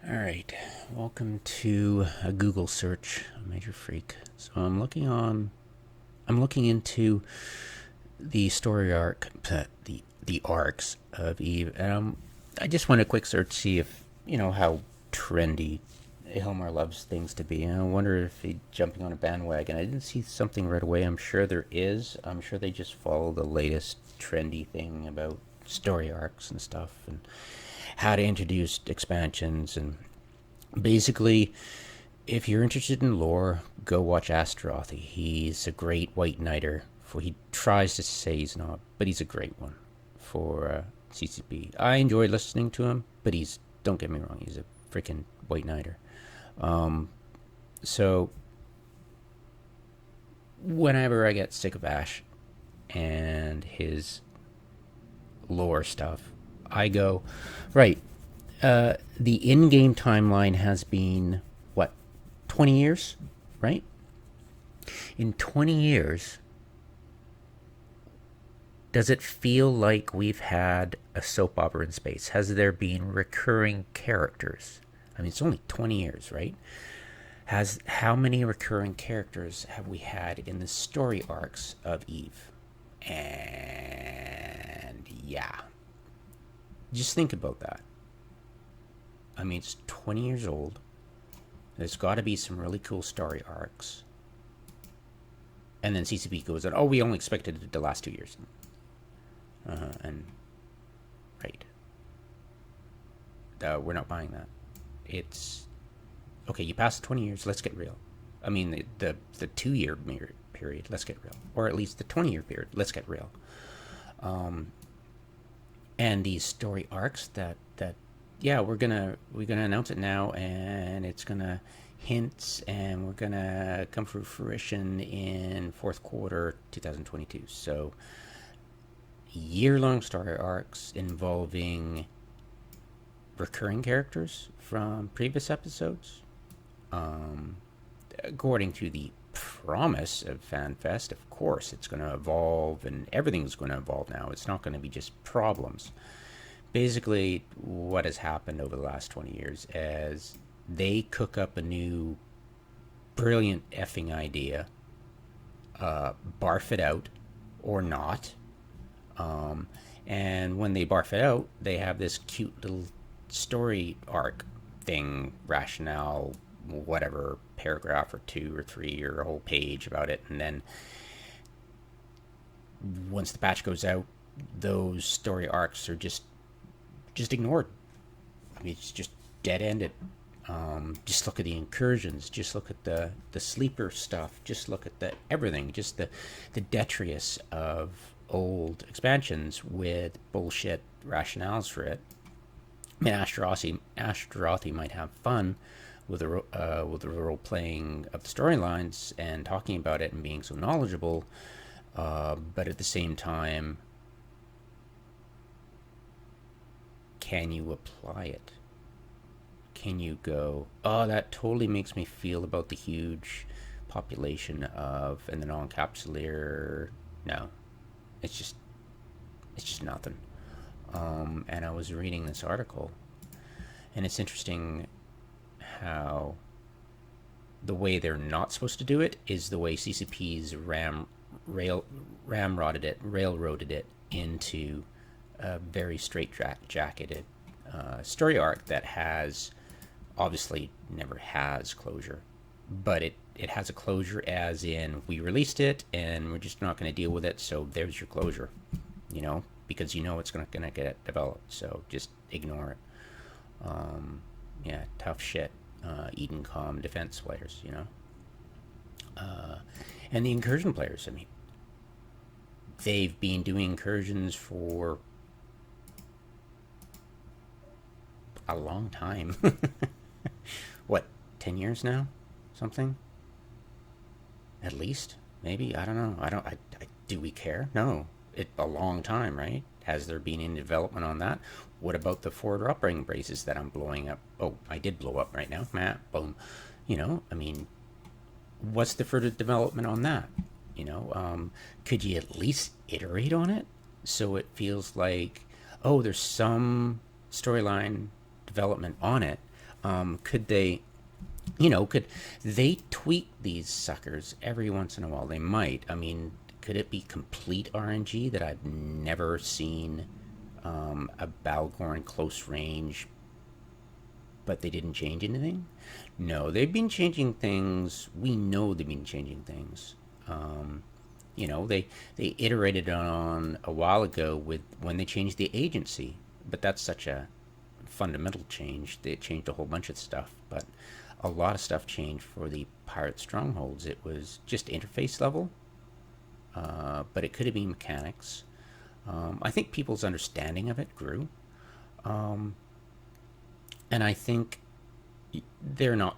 All right, welcome to a Google search, Major Freak. So I'm looking into the story arc, the arcs of Eve, and I just want a quick search to see if how trendy Hilmar loves things to be. And I wonder if he's jumping on a bandwagon. I didn't see something right away. I'm sure there is. I'm sure they just follow the latest trendy thing about story arcs and stuff, and how to introduce expansions. And basically, if you're interested in lore, go watch Astarothi. He's a great white knighter. He tries to say he's not, but he's a great one for CCP. I enjoy listening to him, but don't get me wrong, he's a freaking white knighter. So whenever I get sick of Ash and his lore stuff, I go, right, the in-game timeline has been, what, 20 years, right? In 20 years, does it feel like we've had a soap opera in space? Has there been recurring characters? I mean, it's only 20 years, right? How many recurring characters have we had in the story arcs of Eve? And yeah, just think about that. I mean, it's 20 years old. There's got to be some really cool story arcs. And then CCP goes, oh, we only expected it to last 2 years. And right, we're not buying that. It's okay. You passed 20 years. Let's get real. I mean, the 2 year period. Let's get real, or at least the 20-year period. Let's get real. And these story arcs that yeah, we're gonna announce it now, and it's gonna hints, and we're gonna come to fruition in fourth quarter 2022. So year-long story arcs involving recurring characters from previous episodes. According to the promise of FanFest, of course, it's going to evolve, and everything's going to evolve now. It's not going to be just problems. Basically, what has happened over the last 20 years is they cook up a new brilliant effing idea, barf it out, or not, and when they barf it out, they have this cute little story arc thing, rationale, whatever, paragraph or 2 or 3 or a whole page about it. And then once the patch goes out, those story arcs are just ignored. I mean, it's just dead-ended. Just look at the incursions. Just look at the sleeper stuff. Just look at the everything. Just the detritus of old expansions with bullshit rationales for it. I mean, Astarothi might have fun with the role playing of the storylines and talking about it and being so knowledgeable, but at the same time, can you apply it? Can you go, oh, that totally makes me feel about the huge population of and the non-capsuleer? No, it's just nothing. And I was reading this article, and it's interesting how the way they're not supposed to do it is the way CCP's railroaded it into a very straight-jacketed story arc that has obviously never has closure, but it has a closure, as in we released it and we're just not going to deal with it, so there's your closure, because it's going to get developed, so just ignore it. Yeah, tough shit. Edencom defense players, and the incursion players. I mean, they've been doing incursions for a long time. What, 10 years now? Something? At least? Maybe? I don't know. Do we care? No. A long time, right? Has there been any development on that? What about the forward operating braces that I'm blowing up? Oh, I did blow up right now. Boom. I mean, what's the further development on that? Could you at least iterate on it so it feels like, oh, there's some storyline development on it. Could they, could they tweak these suckers every once in a while? They might. I mean, could it be complete RNG that I've never seen a Balgorn close range, but they didn't change anything? No, they've been changing things. We know they've been changing things. They iterated on a while ago with when they changed the agency, but that's such a fundamental change. They changed a whole bunch of stuff, but a lot of stuff changed for the pirate strongholds. It was just interface level, but it could have been mechanics. I think people's understanding of it grew, and I think they're not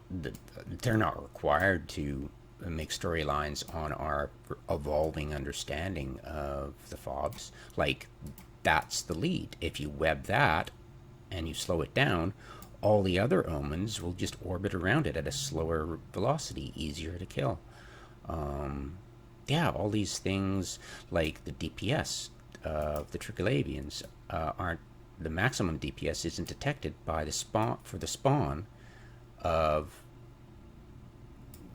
required to make storylines on our evolving understanding of the fobs. Like, that's the lead. If you web that and you slow it down, all the other omens will just orbit around it at a slower velocity, easier to kill. All these things like the DPS of the Triglavians aren't, the maximum DPS isn't detected by the spawn of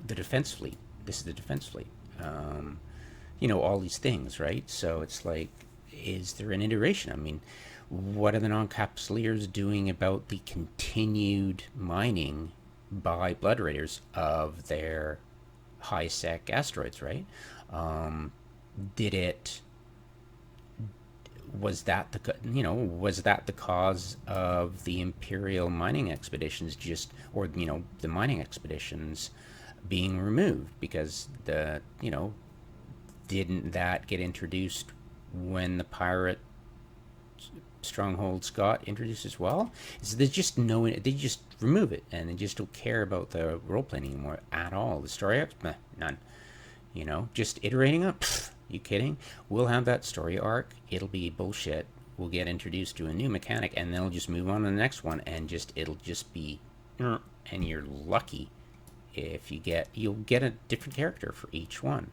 the defense fleet. This is the defense fleet. All these things, right? So it's like, is there an iteration? I mean, what are the non-capsuleers doing about the continued mining by Blood Raiders of their high-sec asteroids, right? Was that the cause of the Imperial mining expeditions the mining expeditions being removed? Because didn't that get introduced when the pirate strongholds got introduced as well? So they just remove it, and they just don't care about the role playing anymore at all. The story arcs, none. Just iterating up. You kidding? We'll have that story arc. It'll be bullshit. We'll get introduced to a new mechanic, and they'll just move on to the next one, and it'll just be, and you're lucky if you'll get a different character for each one.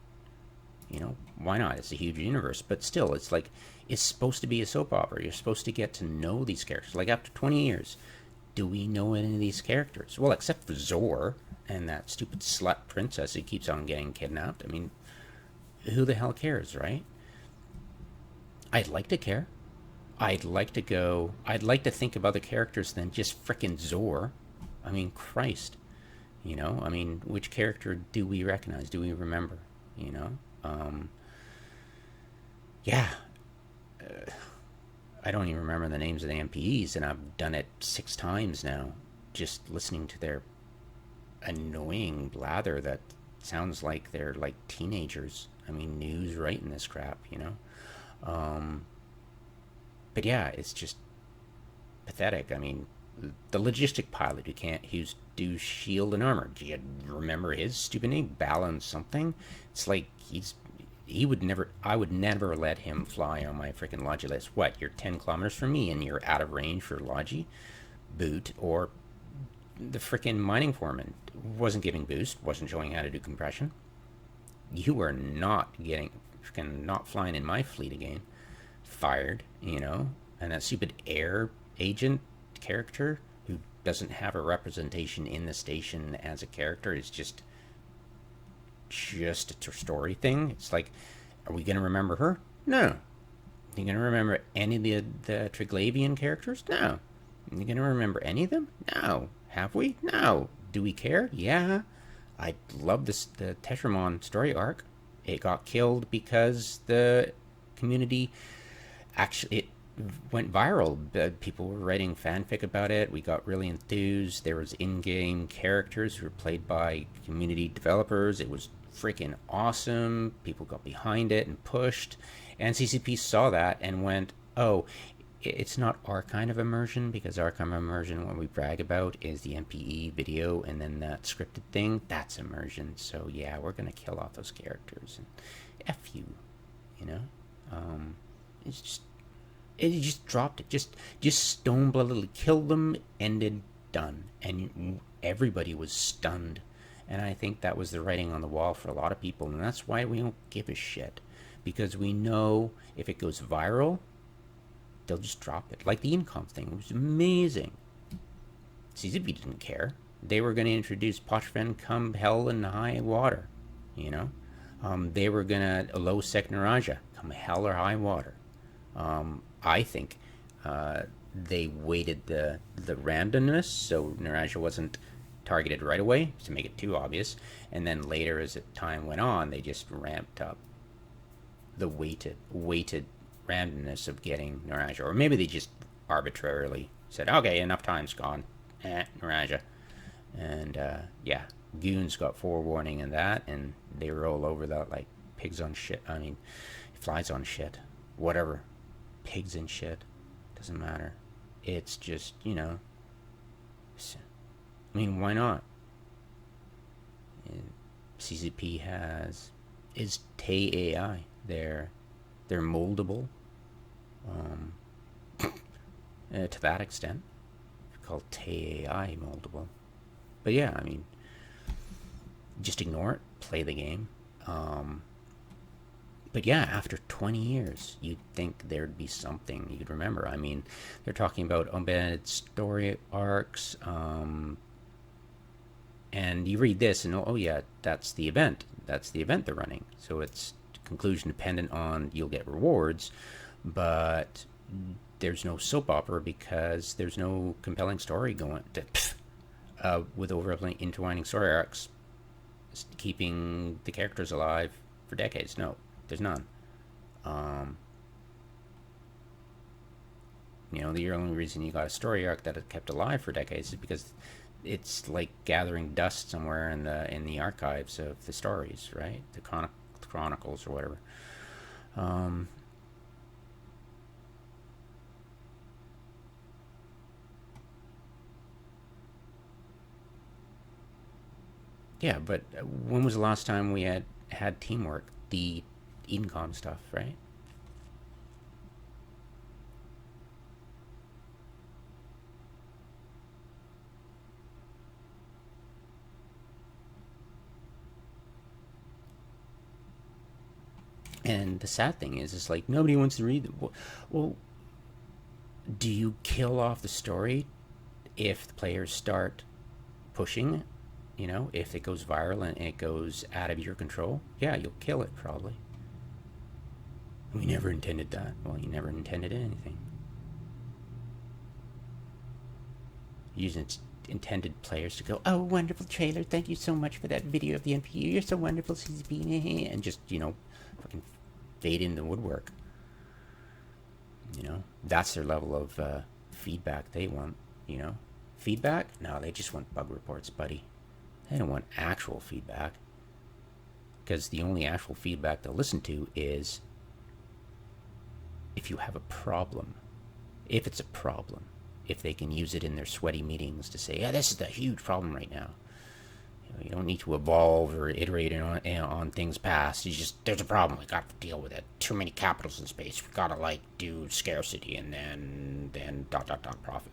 Why not? It's a huge universe, but still, it's like, it's supposed to be a soap opera. You're supposed to get to know these characters. Like, after 20 years, do we know any of these characters? Well, except for Zor and that stupid slut princess who keeps on getting kidnapped. I mean, who the hell cares, right? I'd like to care. I'd like to think of other characters than just frickin' Zor. I mean, Christ. Which character do we recognize? Do we remember? I don't even remember the names of the MPEs, and I've done it 6 times now, just listening to their annoying blather that sounds like they're like teenagers. I mean, news writing this crap, But yeah, it's just pathetic. I mean, the logistic pilot who's do shield and armor. Do you remember his stupid name? Balance something? It's like I would never let him fly on my freaking Logi list. What, you're 10 kilometers from me and you're out of range for Logi? Boot. Or the freaking mining foreman wasn't giving boost, wasn't showing how to do compression. You are not flying in my fleet again. Fired, And that stupid air agent character who doesn't have a representation in the station as a character is just a story thing. It's like, are we going to remember her? No. Are you going to remember any of the Triglavian characters? No. Are you going to remember any of them? No. Have we? No. Do we care? Yeah. I love the Tetramon story arc. It got killed because the community it went viral. People were writing fanfic about it. We got really enthused. There was in-game characters who were played by community developers. It was freaking awesome. People got behind it and pushed. And CCP saw that and went, oh, it's not our kind of immersion, because our kind of immersion, what we brag about, is the MPE video and then that scripted thing. That's immersion. So yeah, we're going to kill off those characters. And F you, it just dropped it. Just stone-bloodedly killed them, ended, done. And everybody was stunned. And I think that was the writing on the wall for a lot of people. And that's why we don't give a shit. Because we know if it goes viral, they'll just drop it. Like the Incom thing. It was amazing. CZB didn't care. They were going to introduce Pochven come hell and high water, you know. They were going to low sec Naraja come hell or high water. I think they weighted the randomness so Naraja wasn't targeted right away to make it too obvious, and then later as time went on, they just ramped up the weighted randomness of getting Naraja, or maybe they just arbitrarily said, okay, enough time's gone, Naraja, and yeah, goons got forewarning in that, and they were all over that like pigs on shit. I mean, flies on shit, whatever, pigs and shit, doesn't matter. It's just, you know, I mean, why not? CCP is Tay AI. They're moldable, to that extent. It's called Tay AI moldable. But yeah, I mean, just ignore it, play the game. But yeah, after 20 years, you'd think there'd be something you'd remember. I mean, they're talking about Untitled Story Arcs, and you read this and oh yeah, that's the event they're running, so it's conclusion dependent on you'll get rewards, but there's no soap opera because there's no compelling story going to, with overlapping intertwining story arcs keeping the characters alive for decades. No, there's none. You know, the only reason you got a story arc that it kept alive for decades is because it's like gathering dust somewhere in the archives of the stories, right? The chronicles or whatever. Yeah, but when was the last time we had teamwork? The Edencom stuff, right? And the sad thing is, it's like nobody wants to read them. Well, do you kill off the story if the players start pushing it? You know, if it goes viral and it goes out of your control, yeah, you'll kill it probably. We never intended that. Well, you never intended anything. Using intended players to go, oh, wonderful trailer, thank you so much for that video of the NPU, you're so wonderful, CCP, and just, you know, fucking fade in the woodwork. You know, that's their level of feedback they want, you know. Feedback? No, they just want bug reports, buddy. They don't want actual feedback. Because the only actual feedback they'll listen to is if you have a problem. If it's a problem. If they can use it in their sweaty meetings to say, yeah, this is the huge problem right now. You don't need to evolve or iterate on things past. You just, there's a problem. We got to deal with it. Too many capitals in space. We got to like do scarcity and then ... profit.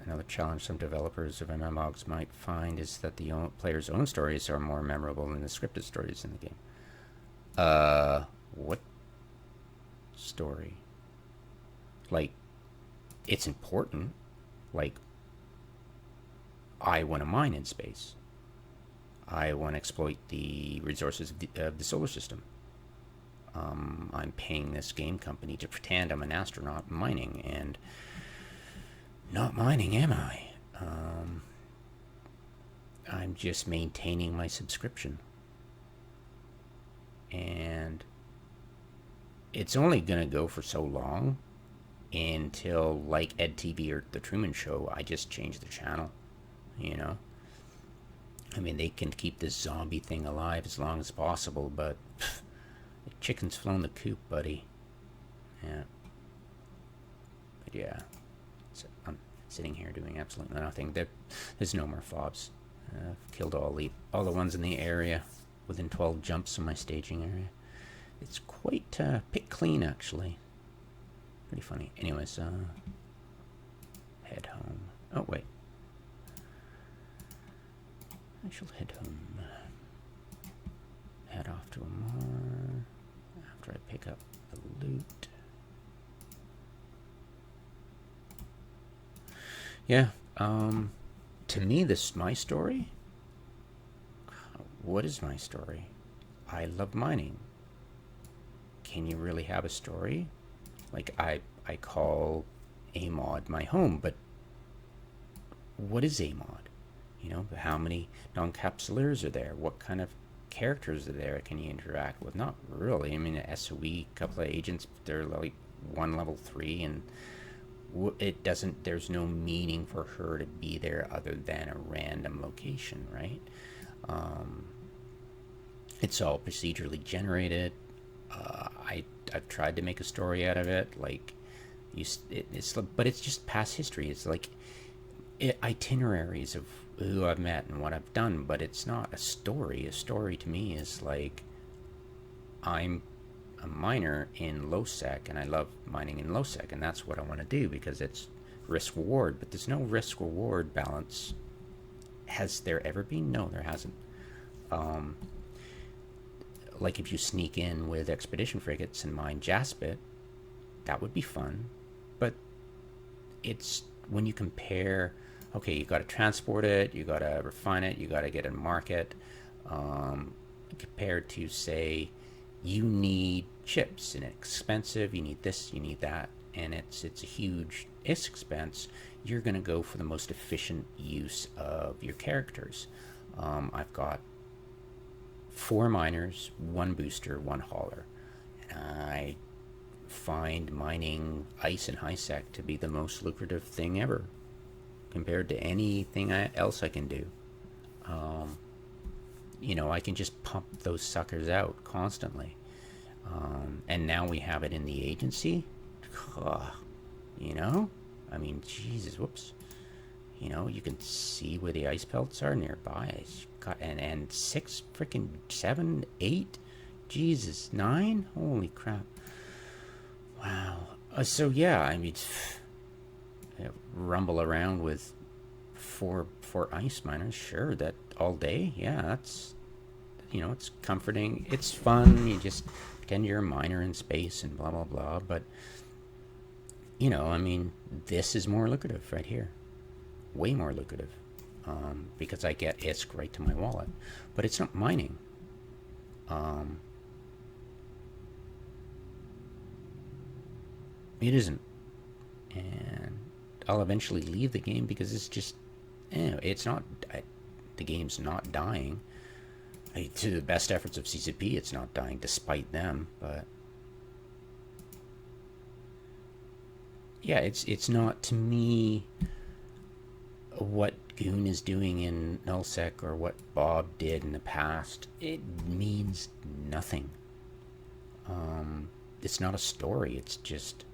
Another challenge some developers of MMOs might find is that the player's own stories are more memorable than the scripted stories in the game. What story? Like, it's important. Like, I want to mine in space. I want to exploit the resources of the solar system. I'm paying this game company to pretend I'm an astronaut mining, and not mining, am I? I'm just maintaining my subscription. And it's only going to go for so long until, like EdTV or The Truman Show, I just change the channel, you know? I mean, they can keep this zombie thing alive as long as possible, but the chicken's flown the coop, buddy. Yeah. But yeah. So I'm sitting here doing absolutely nothing. There's no more fobs. I've killed all the ones in the area within 12 jumps of my staging area. It's quite pick clean, actually. Pretty funny. Anyways, head home. Oh, wait. I shall head home. Head off to Amar after I pick up the loot. Yeah. To me, this my story. What is my story? I love mining. Can you really have a story? Like I call a mod my home, but what is a mod? You know, how many non-capsulators are there? What kind of characters are there? Can you interact with? Not really. I mean, SOE, couple of agents, they're like one level 3, and it doesn't. There's no meaning for her to be there other than a random location, right? Um, it's all procedurally generated. I've tried to make a story out of it, like but it's just past history. It's like itineraries of who I've met and what I've done, but it's not a story. A story to me is like, I'm a miner in low sec and I love mining in low sec, and that's what I want to do because it's risk reward. But there's no risk reward balance. Has there ever been? No, there hasn't. Um, like if you sneak in with expedition frigates and mine Jaspit, that would be fun. But it's when you compare, okay, you got to transport it, you got to refine it, you got to get it in market, compared to, say, you need chips and it's expensive, you need this, you need that, and it's a huge expense. You're going to go for the most efficient use of your characters. I've got 4 miners, 1 booster, 1 hauler. And I find mining ice and high sec to be the most lucrative thing ever compared to anything else I can do. You know, I can just pump those suckers out constantly. And now we have it in the agency. You know? I mean, Jesus, whoops. You know, you can see where the ice pelts are nearby. And 6, freaking 7, 8, Jesus, 9? Holy crap. Wow. So yeah, I mean, rumble around with four ice miners, sure, that all day, yeah, that's, you know, it's comforting, it's fun, you just pretend you're a miner in space and blah blah blah. But you know, I mean, this is more lucrative right here, way more lucrative, because I get ISK right to my wallet. But it's not mining. It isn't, and I'll eventually leave the game because it's just, you know, it's not. The game's not dying. To the best efforts of CCP, it's not dying despite them. But yeah, it's not, to me, what Goon is doing in nullsec or what Bob did in the past. It means nothing. It's not a story. It's just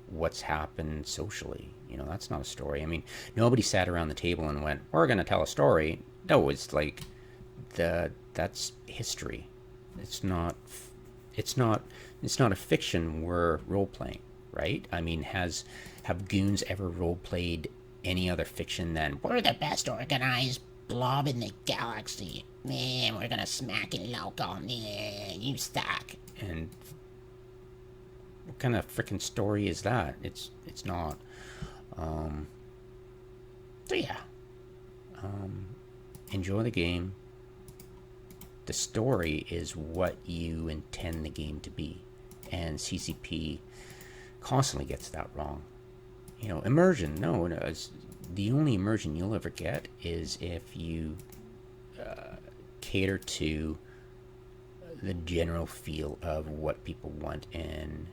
what's happened socially. You know, that's not a story. I mean, nobody sat around the table and went, "We're going to tell a story." No, it's like that's history. It's not. It's not. It's not a fiction. We're role playing, right? I mean, have goons ever role played any other fiction than "We're the best organized blob in the galaxy. Man, we're gonna smack it local. Man, you suck." And what kind of freaking story is that? It's not. So yeah, enjoy the game. The story is what you intend the game to be, and CCP constantly gets that wrong. You know, immersion. No, the only immersion you'll ever get is if you cater to the general feel of what people want in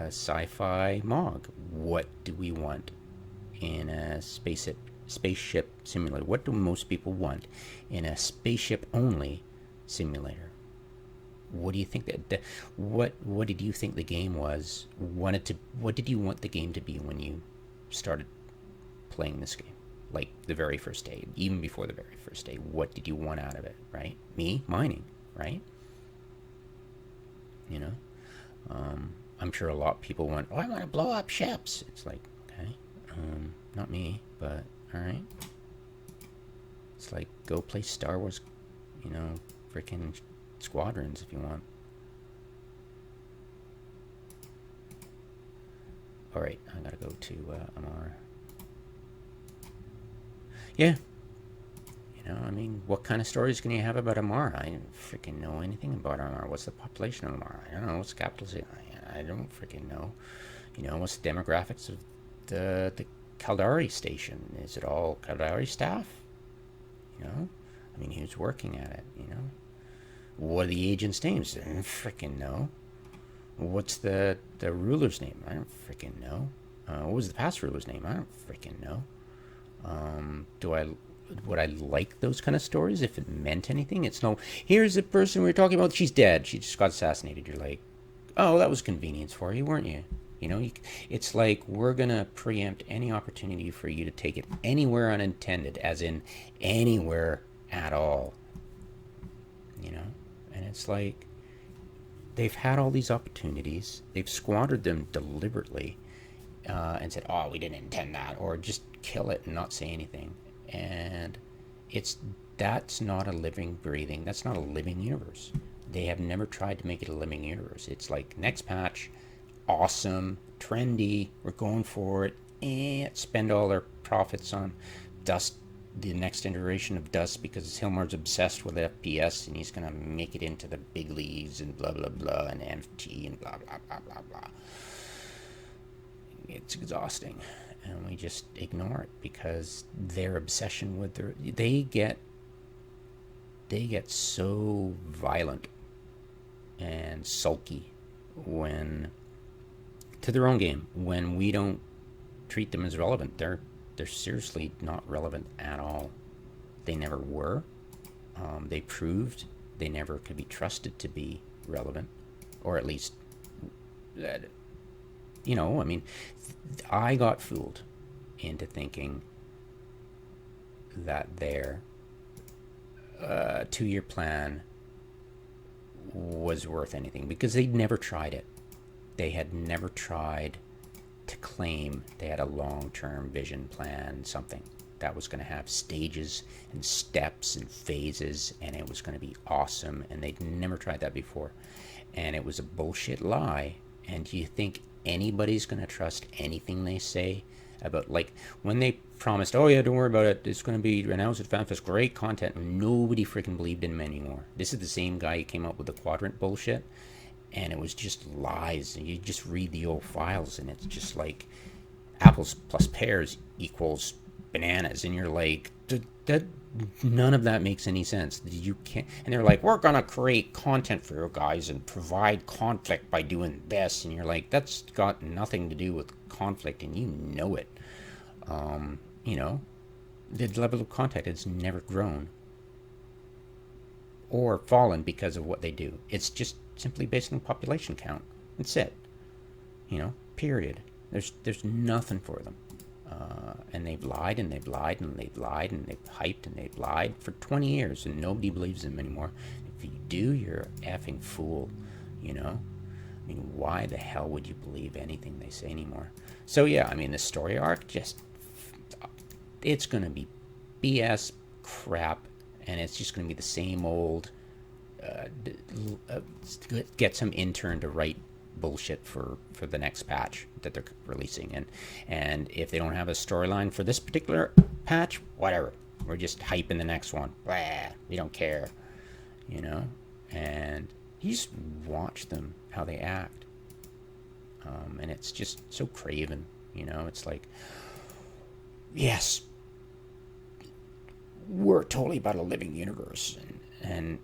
sci-fi MOG. What do we want in a spaceship simulator? What do most people want in a spaceship only simulator? What do you think what did you think the game was? What did you want the game to be when you started playing this game? Like the very first day, even before the very first day, what did you want out of it, right? Me, mining, right? You know, I'm sure a lot of people went, "Oh, I want to blow up ships." It's like, okay, not me, but all right. It's like, go play Star Wars, you know, freaking Squadrons if you want. All right, I gotta go to Amar. Yeah. You know, I mean, what kind of stories can you have about Amara? I don't freaking know anything about Amara. What's the population of Amara? I don't know. What's the capital city? I don't freaking know. You know, what's the demographics of the Caldari station? Is it all Caldari staff? You know? I mean, who's working at it, you know? What are the agents' names? I don't freaking know. What's the ruler's name? I don't freaking know. What was the past ruler's name? I don't freaking know. Would I like those kind of stories if it meant anything? It's no, here's the person we were talking about, she's dead. She just got assassinated. You're like, oh, that was convenience for you, weren't you? You know, it's like we're going to preempt any opportunity for you to take it anywhere unintended, as in anywhere at all. You know? And it's like, they've had all these opportunities. They've squandered them deliberately and said, oh, we didn't intend that. Or just kill it and not say anything. And that's not a living, breathing, that's not a living universe. They have never tried to make it a living universe. It's like, next patch, awesome, trendy, we're going for it, and spend all our profits on Dust, the next iteration of Dust, because Hilmar's obsessed with FPS and he's going to make it into the big leagues and blah, blah, blah, and NFT and blah, blah, blah, blah, blah. It's exhausting. And we just ignore it because their obsession with they get so violent and sulky when to their own game when we don't treat them as relevant. They're seriously not relevant at all. They never were. They proved they never could be trusted to be relevant, or at least that. You know, I mean, I got fooled into thinking that their 2-year plan was worth anything because they'd never tried it. They had never tried to claim they had a long-term vision plan, something that was going to have stages and steps and phases, and it was going to be awesome, and they'd never tried that before. And it was a bullshit lie. And do you think anybody's going to trust anything they say about, like, when they promised, oh yeah, don't worry about it, it's going to be announced at Fanfest, great content, nobody freaking believed in them anymore. This is the same guy who came up with the quadrant bullshit, and it was just lies. And you just read the old files, and it's just like apples plus pears equals bananas, and you're like, that none of that makes any sense. You can't. And they're like, we're gonna create content for you guys and provide conflict by doing this, and you're like, that's got nothing to do with conflict, and you know it. You know, the level of contact has never grown or fallen because of what they do. It's just simply based on population count. That's it. You know, period. There's nothing for them. And they've lied and they've lied and they've lied and they've hyped and they've lied for 20 years and nobody believes them anymore. If you do, you're a effing fool, you know? I mean, why the hell would you believe anything they say anymore? So yeah, I mean, the story arc, just, it's going to be BS crap, and it's just going to be the same old, get some intern to write bullshit for the next patch that they're releasing, and if they don't have a storyline for this particular patch, whatever, we're just hyping the next one. Blah, we don't care, you know. And you just watch them, how they act, and it's just so craven, you know. It's like, yes, we're totally about a living universe, and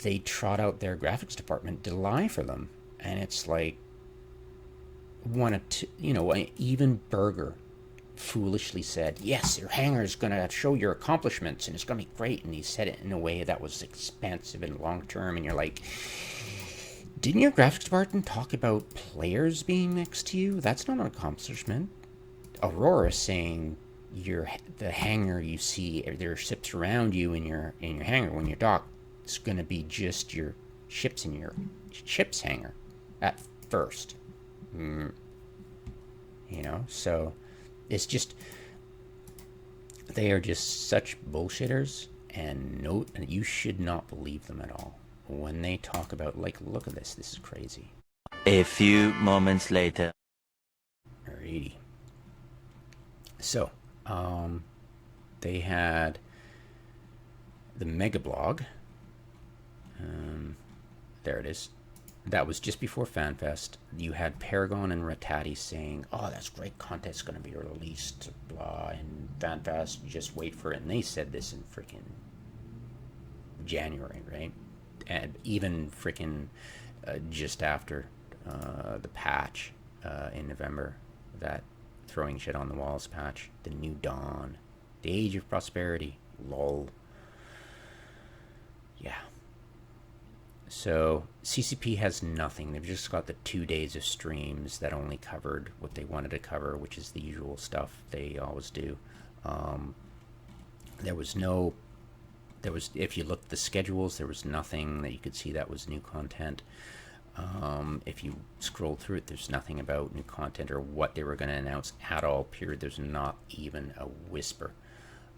they trot out their graphics department to lie for them. And it's like, even Berger foolishly said, yes, your hangar's going to show your accomplishments and it's going to be great. And he said it in a way that was expensive and long term. And you're like, didn't your graphics department talk about players being next to you? That's not an accomplishment. Aurora saying the hangar you see, there are ships around you in your hangar when you dock, it's going to be just your ships in your ship's hangar at first. You know, so it's just, they are just such bullshitters, and you should not believe them at all when they talk about, like, look at this is crazy. A few moments later. Alrighty. So, they had the mega blog. There it is. That was just before FanFest. You had Paragon and Ratati saying, "Oh, that's great content's going to be released, blah." And FanFest, just wait for it. And they said this in freaking January, right? And even freaking just after the patch in November, that throwing shit on the walls patch, the new dawn, the age of prosperity, lol. Yeah. So CCP has nothing. They've just got the 2 days of streams that only covered what they wanted to cover, which is the usual stuff they always do. There was, if you looked at the schedules, there was nothing that you could see that was new content. If you scroll through it, there's nothing about new content or what they were going to announce at all, period. There's not even a whisper.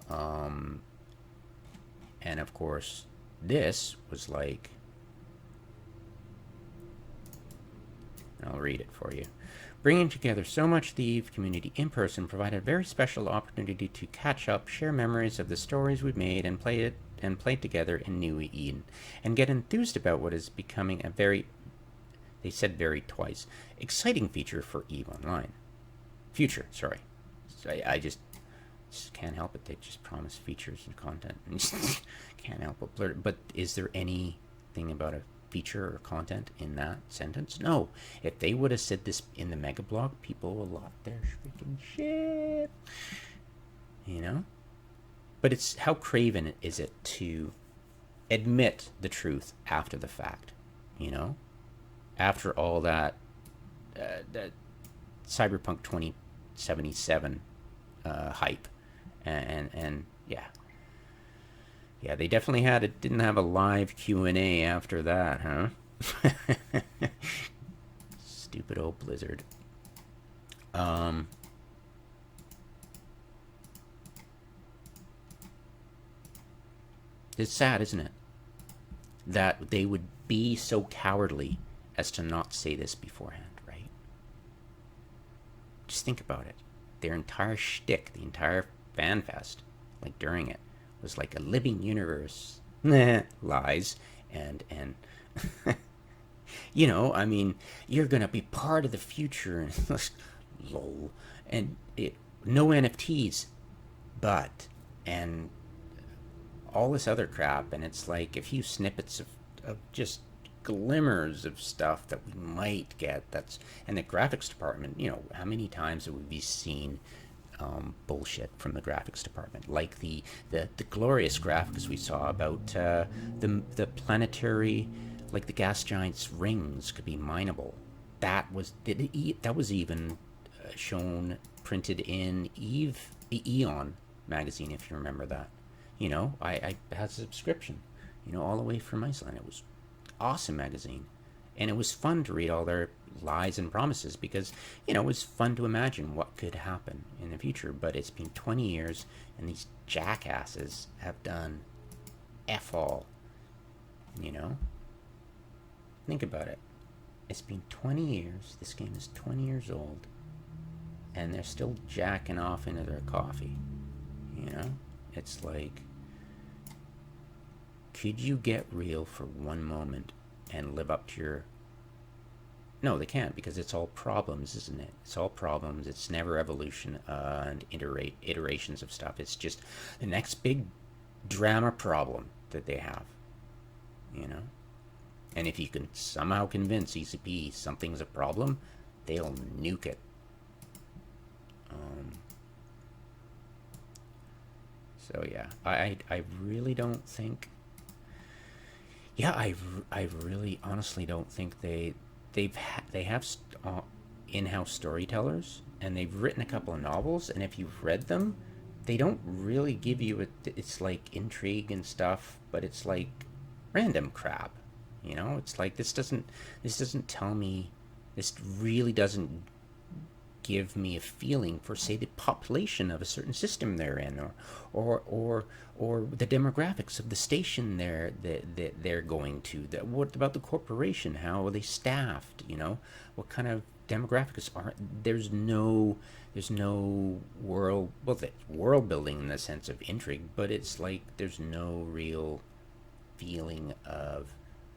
And of course, this was like, I'll read it for you. Bringing together so much of the EVE community in person provided a very special opportunity to catch up, share memories of the stories we made, and play together in New Eden, and get enthused about what is becoming a very, they said very twice, exciting feature for EVE Online. Future, sorry. So I just can't help it. They just promise features and content. And can't help but blurt. But is there anything about a feature or content in that sentence? No. If they would have said this in the mega blog, people will lock their freaking shit. You know? But it's, how craven is it to admit the truth after the fact? You know? After all that Cyberpunk 2077 hype. And yeah, they definitely didn't have a live Q&A after that, huh? Stupid old Blizzard. It's sad, isn't it? That they would be so cowardly as to not say this beforehand, right? Just think about it. Their entire shtick, the entire FanFest, like during it, was like a living universe. Lies. And you know, I mean, you're gonna be part of the future, and lol. And no NFTs, but, and all this other crap, and it's like a few snippets of just glimmers of stuff that we might get. And the graphics department, you know, how many times have we seen bullshit from the graphics department, like the glorious graphics we saw about the planetary, like the gas giant's rings could be mineable. That was even shown, printed in Eon magazine, if you remember that. You know, I had a subscription, you know, all the way from Iceland. It was awesome magazine, and it was fun to read all their lies and promises, because, you know, it was fun to imagine what could happen in the future. But it's been 20 years, and these jackasses have done F all. You know, think about it. It's been 20 years. This game is 20 years old, and they're still jacking off into their coffee. You know, it's like, could you get real for one moment and live up to your... No, they can't, because it's all problems, isn't it? It's all problems. It's never evolution and iterations of stuff. It's just the next big drama problem that they have, you know? And if you can somehow convince ECP something's a problem, they'll nuke it. So yeah, I really don't think... Yeah, I really honestly don't think they have in-house storytellers, and they've written a couple of novels, and if you've read them, they don't really give you it's like intrigue and stuff, but it's like random crap, you know? It's like, this doesn't tell me, this really doesn't give me a feeling for, say, the population of a certain system they're in, or the demographics of the station they're going to. What about the corporation? How are they staffed? You know, what kind of demographics aren't. There's no world. Well, the world building in the sense of intrigue, but it's like there's no real feeling of.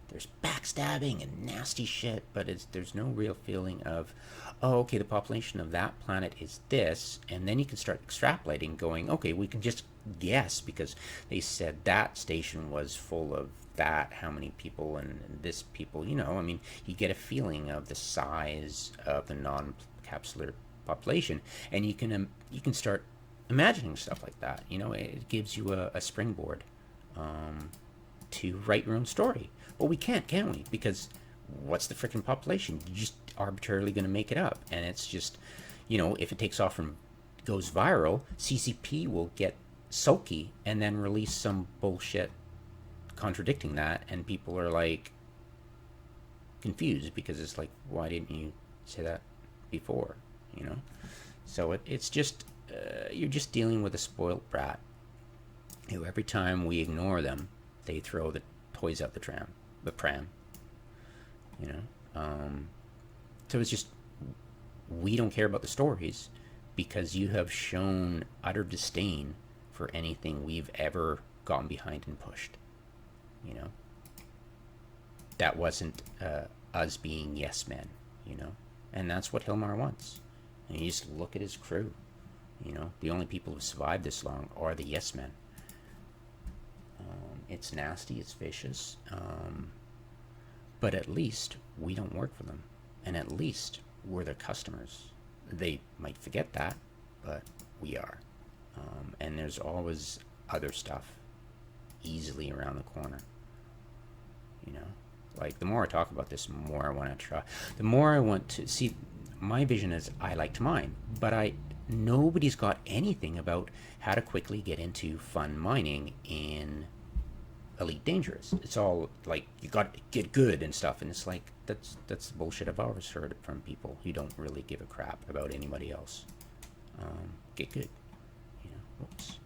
There's backstabbing and nasty shit, but there's no real feeling of, oh, okay, the population of that planet is this, and then you can start extrapolating, going, okay, we can just guess because they said that station was full of that, how many people, and this people, I mean, you get a feeling of the size of the non-capsular population, and you can start imagining stuff like that. It gives you a springboard to write your own story. Well, we can't, can we? Because what's the freaking population? You're just arbitrarily going to make it up. And it's just, if it takes off and goes viral, CCP will get sulky and then release some bullshit contradicting that. And people are like confused because it's like, why didn't you say that before? So it's just, you're just dealing with a spoiled brat who every time we ignore them, they throw the toys out the pram. So it's just, we don't care about the stories because you have shown utter disdain for anything we've ever gone behind and pushed. That wasn't us being yes men, and that's what Hilmar wants. And you just look at his crew. The only people who've survived this long are the yes men. It's nasty, it's vicious, but at least we don't work for them, and at least we're their customers. They might forget that, but we are. And there's always other stuff easily around the corner. Like, the more I talk about this, the more I want to try. The more I want to see, my vision is I liked mine, but nobody's got anything about how to quickly get into fun mining in Elite Dangerous. It's all like, you got to get good and stuff, and it's like, that's the bullshit I've always heard from people who don't really give a crap about anybody else. Get good. Whoops.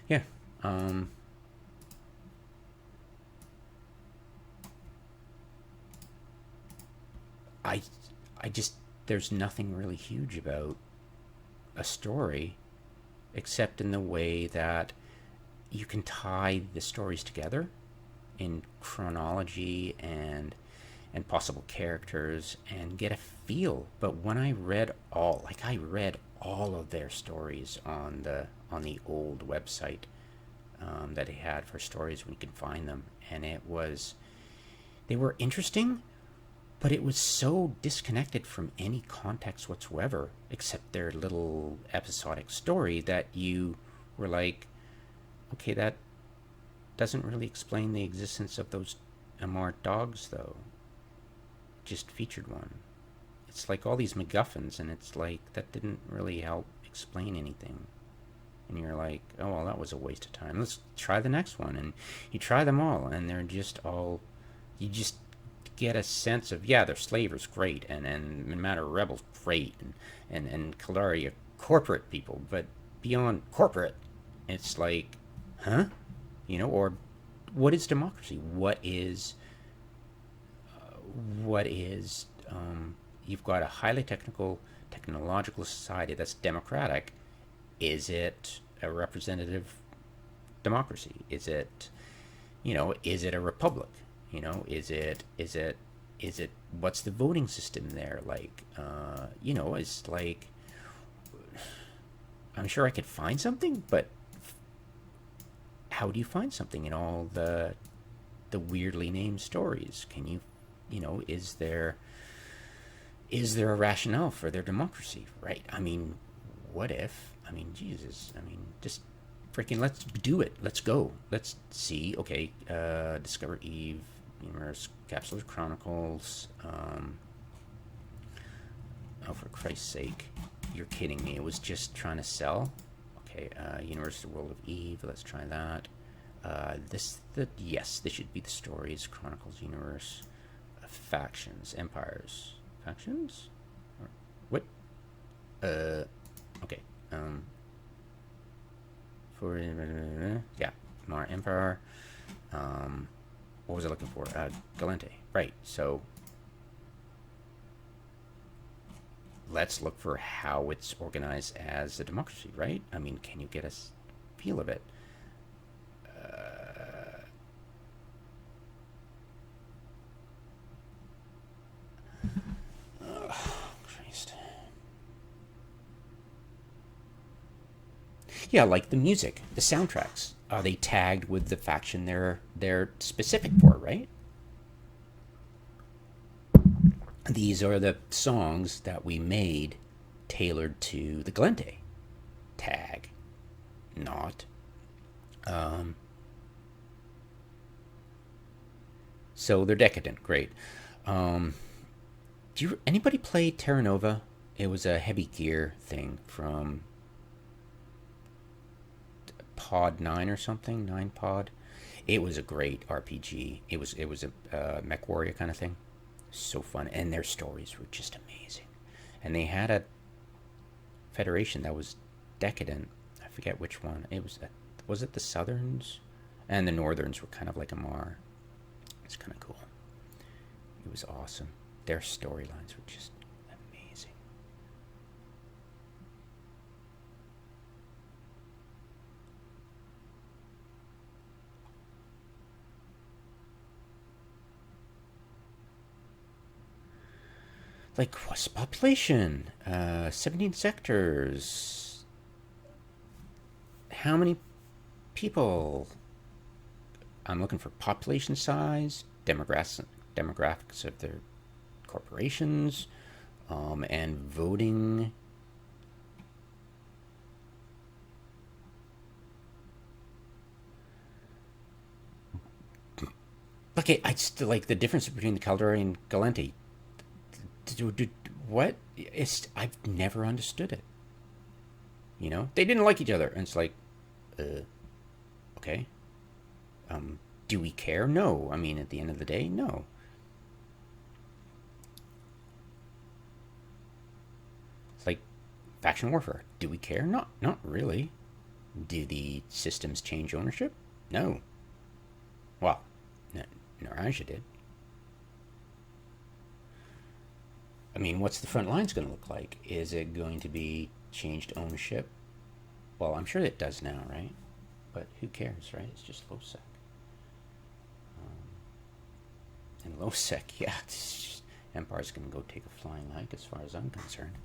Yeah. I just, there's nothing really huge about a story except in the way that you can tie the stories together in chronology and possible characters and get a feel. But when I read all of their stories on the old website that they had for stories when you can find them, and they were interesting, but it was so disconnected from any context whatsoever except their little episodic story that you were like, okay, that doesn't really explain the existence of those Amart dogs, though. Just featured one. It's like all these MacGuffins, and it's like, that didn't really help explain anything. And you're like, oh, well, that was a waste of time. Let's try the next one. And you try them all, and they're just all, you just get a sense of, yeah, their slavers great, and Matter Rebels great, and Kaldari are corporate people, but beyond corporate, it's like, huh? Or what is democracy? What is you've got a highly technological society that's democratic. Is it a representative democracy? Is it a republic? Is it what's the voting system there like? It's like, I'm sure I could find something, but how do you find something in all the weirdly named stories? Can you, is there a rationale for their democracy, right? I mean, what if? I mean, Jesus. I mean, just freaking let's do it. Let's go. Let's see. Okay, Discover Eve, Universe, Capsular Chronicles. Oh, for Christ's sake. You're kidding me. It was just trying to sell. Okay, Universe, the World of Eve. Let's try that. Yes, this should be the stories. Chronicles, Universe, Factions, Empires. Factions? What? Okay. Yeah, Mar Empire. What was I looking for? Galente. Right. So let's look for how it's organized as a democracy, right? I mean, can you get a feel of it? Christ. Yeah, like the music, the soundtracks. Are they tagged with the faction they're specific for, right? These are the songs that we made tailored to the Glente tag, not. So they're decadent, great. Do you anybody play Terra Nova? It was a heavy gear thing from Pod 9 or something, 9 Pod. It was a great RPG. It was a mech warrior kind of thing. So fun, and their stories were just amazing. And they had a federation that was decadent. I forget which one. It was it the Southerns, and the Northerns were kind of like a Mar. It's kind of cool. It was awesome. Their storylines were just amazing. Like, what's the population? 17 sectors. How many people? I'm looking for population size, demographics of their corporations, and voting. Okay, I still like the difference between the Caldari and Galenti. What? I've never understood it. You know, they didn't like each other, and it's like, okay. Do we care? No. I mean, at the end of the day, no. It's like faction warfare. Do we care? Not really. Do the systems change ownership? No. Well, Naranja did. I mean, what's the front lines going to look like? Is it going to be changed ownership? Well, I'm sure it does now, right? But who cares, right? It's just low sec. And low sec, yeah, Empire's going to go take a flying hike as far as I'm concerned.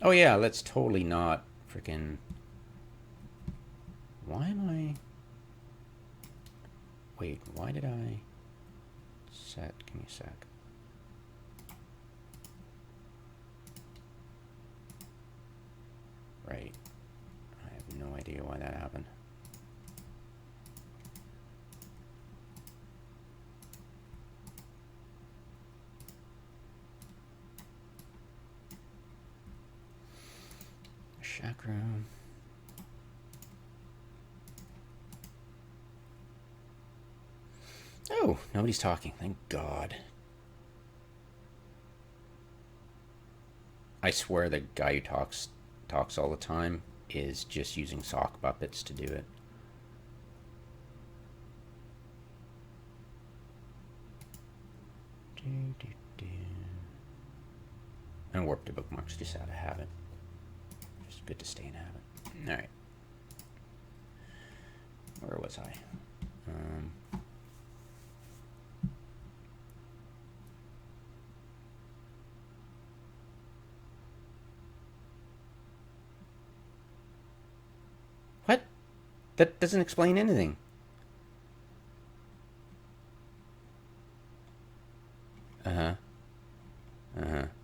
Oh yeah, let's totally not freaking. Why am I? Wait, why did I set? Give me a sec. Right. I have no idea why that happened. Chakra. Oh, nobody's talking. Thank God. I swear the guy who talks all the time is just using sock puppets to do it. And warp to bookmarks just out of habit. Just good to stay in habit. All right. Where was I? What? That doesn't explain anything.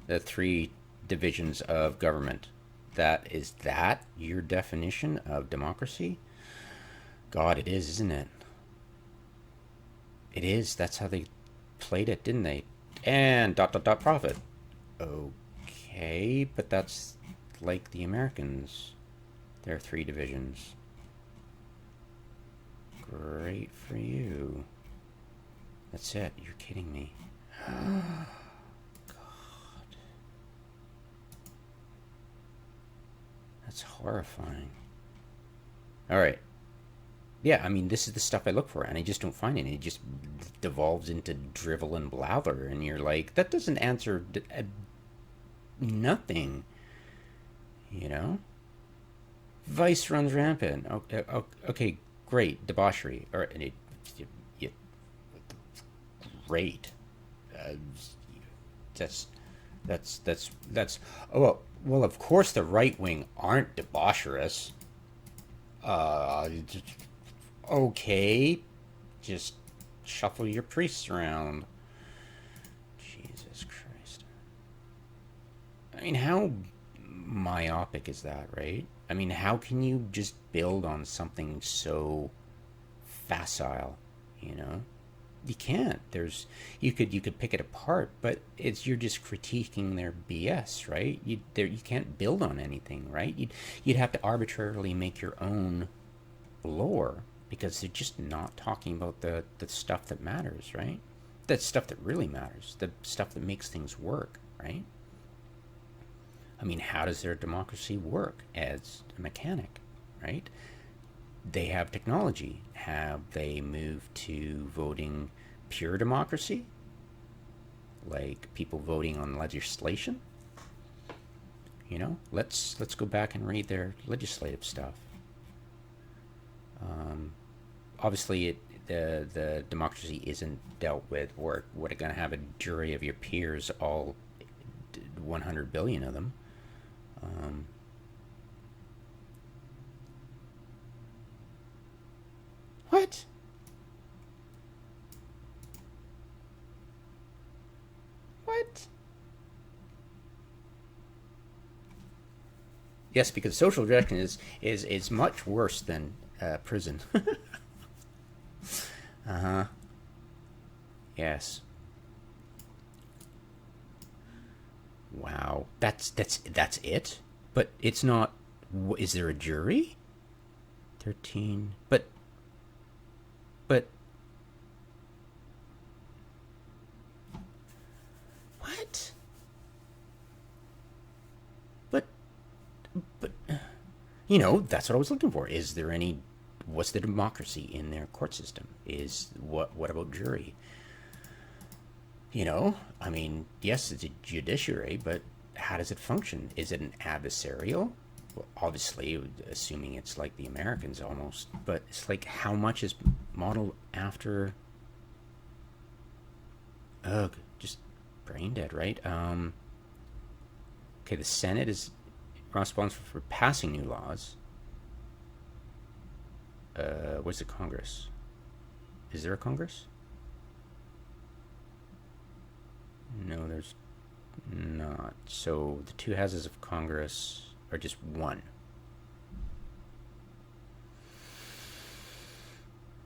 The 3 divisions of government. Is that your definition of democracy? God, it is, isn't it? It is. That's how they played it, didn't they? And ... profit. Okay, but that's like the Americans. There are 3 divisions. Great for you. That's it. You're kidding me. God. That's horrifying. All right. Yeah, I mean, this is the stuff I look for, and I just don't find it. It just devolves into drivel and blather, and you're like, that doesn't answer nothing, you know? Vice runs rampant. Okay, okay, great. Debauchery. Or, yeah, great. Uh, that's, that's, oh, well, of course the right wing aren't debaucherous. Uh, okay, just shuffle your priests around. Jesus Christ. I mean, how myopic is that, right? I mean, how can you just build on something so facile, you know? You can't. You could pick it apart, but you're just critiquing their BS, right? You can't build on anything, right? You'd have to arbitrarily make your own lore because they're just not talking about the stuff that matters, right? The stuff that really matters, the stuff that makes things work, right? I mean, how does their democracy work as a mechanic, right? They have technology. Have they moved to voting pure democracy? Like people voting on legislation? You know, let's go back and read their legislative stuff. Obviously, the democracy isn't dealt with, or what are going to have a jury of your peers, all 100 billion of them. What? What? Yes, because social rejection is much worse than prison. Uh-huh. Yes. Wow. That's it? But it's not. Is there a jury? 13. But what? But but you know, that's what I was looking for. Is there any what's the democracy in their court system? Is what about jury? You know, I mean, yes, it's a judiciary, but how does it function? Is it an adversarial? Well, obviously, assuming it's like the Americans almost, but it's like how much is modeled after. Ugh, just brain dead, right? Okay, the Senate is responsible for passing new laws. What's the Congress? Is there a Congress? No, there's not. So the two houses of Congress are just one.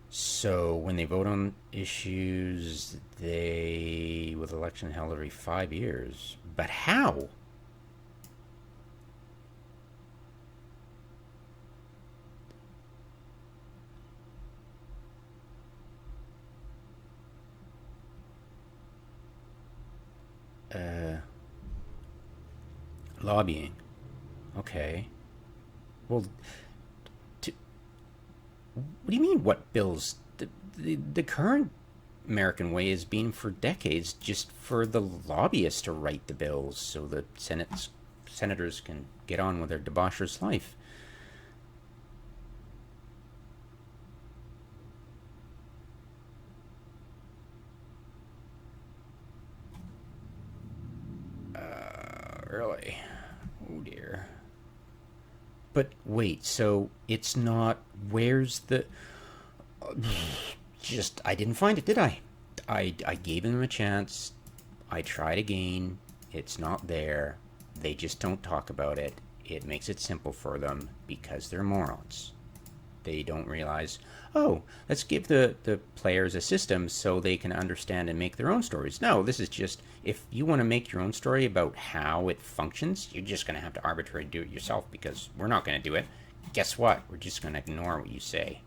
So when they vote on issues, with election held every 5 years. But how? Uh, Lobbying. Okay. Well, what do you mean? What bills? The current American way has been for decades just for the lobbyists to write the bills so the senators can get on with their debaucherous life. Really? Oh dear. But wait, so it's not. Where's the. Just, I didn't find it, did I? I gave them a chance. I tried again. It's not there. They just don't talk about it. It makes it simple for them because they're morons. They don't realize, oh, let's give the players a system so they can understand and make their own stories. No, this is just, if you want to make your own story about how it functions, you're just going to have to arbitrarily do it yourself because we're not going to do it. Guess what? We're just going to ignore what you say.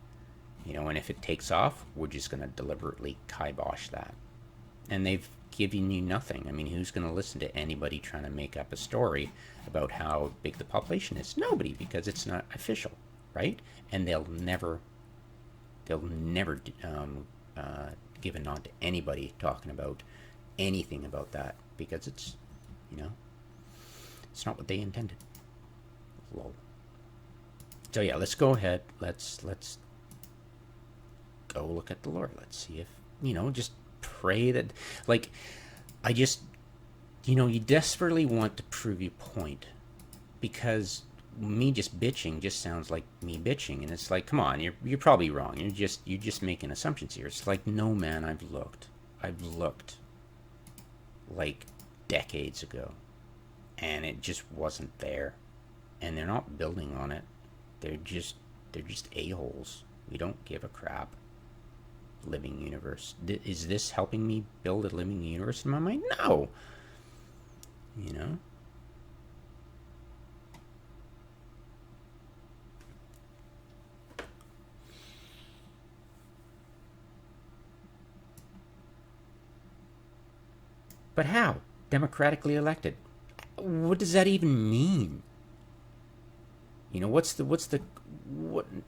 You know, and if it takes off, we're just going to deliberately kibosh that. And they've given you nothing. I mean, who's going to listen to anybody trying to make up a story about how big the population is? Nobody, because it's not official, right? And they'll never They'll never give a nod to anybody talking about anything about that because it's, you know, it's not what they intended. Lol. So yeah, let's go ahead. Let's go look at the lore. Let's see if, you know, just pray that, like, I just, you know, you desperately want to prove your point because me just bitching just sounds like me bitching, and it's like, come on, you're probably wrong. You're just making assumptions here. It's like, no man, I've looked like decades ago, and it just wasn't there, and they're not building on it. They're just a-holes. We don't give a crap. Living universe. Is this helping me build a living universe in my mind? No. You know? But how? Democratically elected. What does that even mean? You know, what,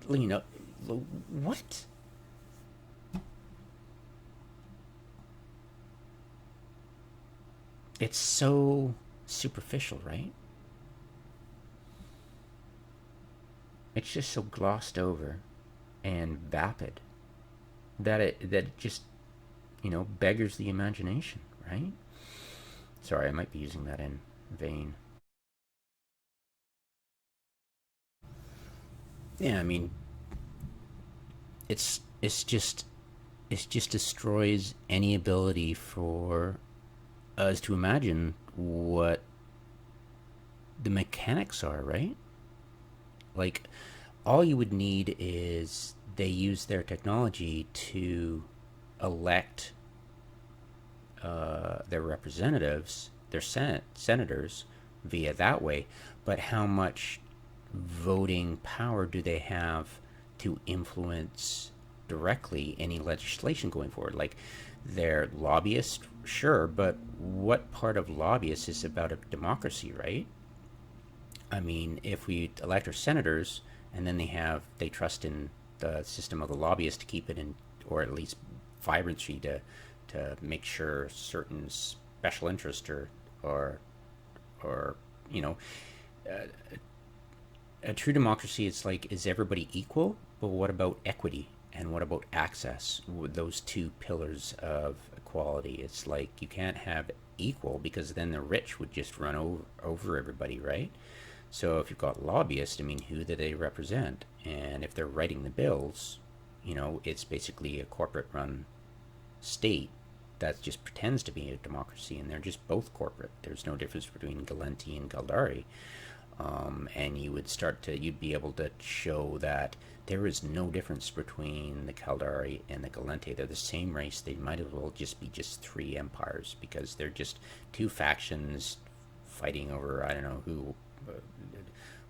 you know, what? It's so superficial, right? It's just so glossed over and vapid that it just, you know, beggars the imagination, right? Sorry, I might be using that in vain. Yeah, I mean, it just destroys any ability for us to imagine what the mechanics are, right? Like, all you would need is they use their technology to elect their representatives, their senators, via that way. But how much voting power do they have to influence directly any legislation going forward? Like, they're lobbyists, sure, but what part of lobbyists is about a democracy, right? I mean, if we elect our senators and then they trust in the system of the lobbyists to keep it in, or at least vibrancy to make sure certain special interest or you know, uh, a true democracy, it's like, is everybody equal? But what about equity? And what about access? Those two pillars of equality. It's like you can't have equal because then the rich would just run over everybody, right? So if you've got lobbyists, I mean, who do they represent? And if they're writing the bills, you know, it's basically a corporate run state that just pretends to be a democracy, and they're just both corporate. There's no difference between Galenti and Galdari. And you'd be able to show that there is no difference between the Caldari and the Galente. They're the same race. They might as well just be just three empires because they're just two factions fighting over, I don't know who,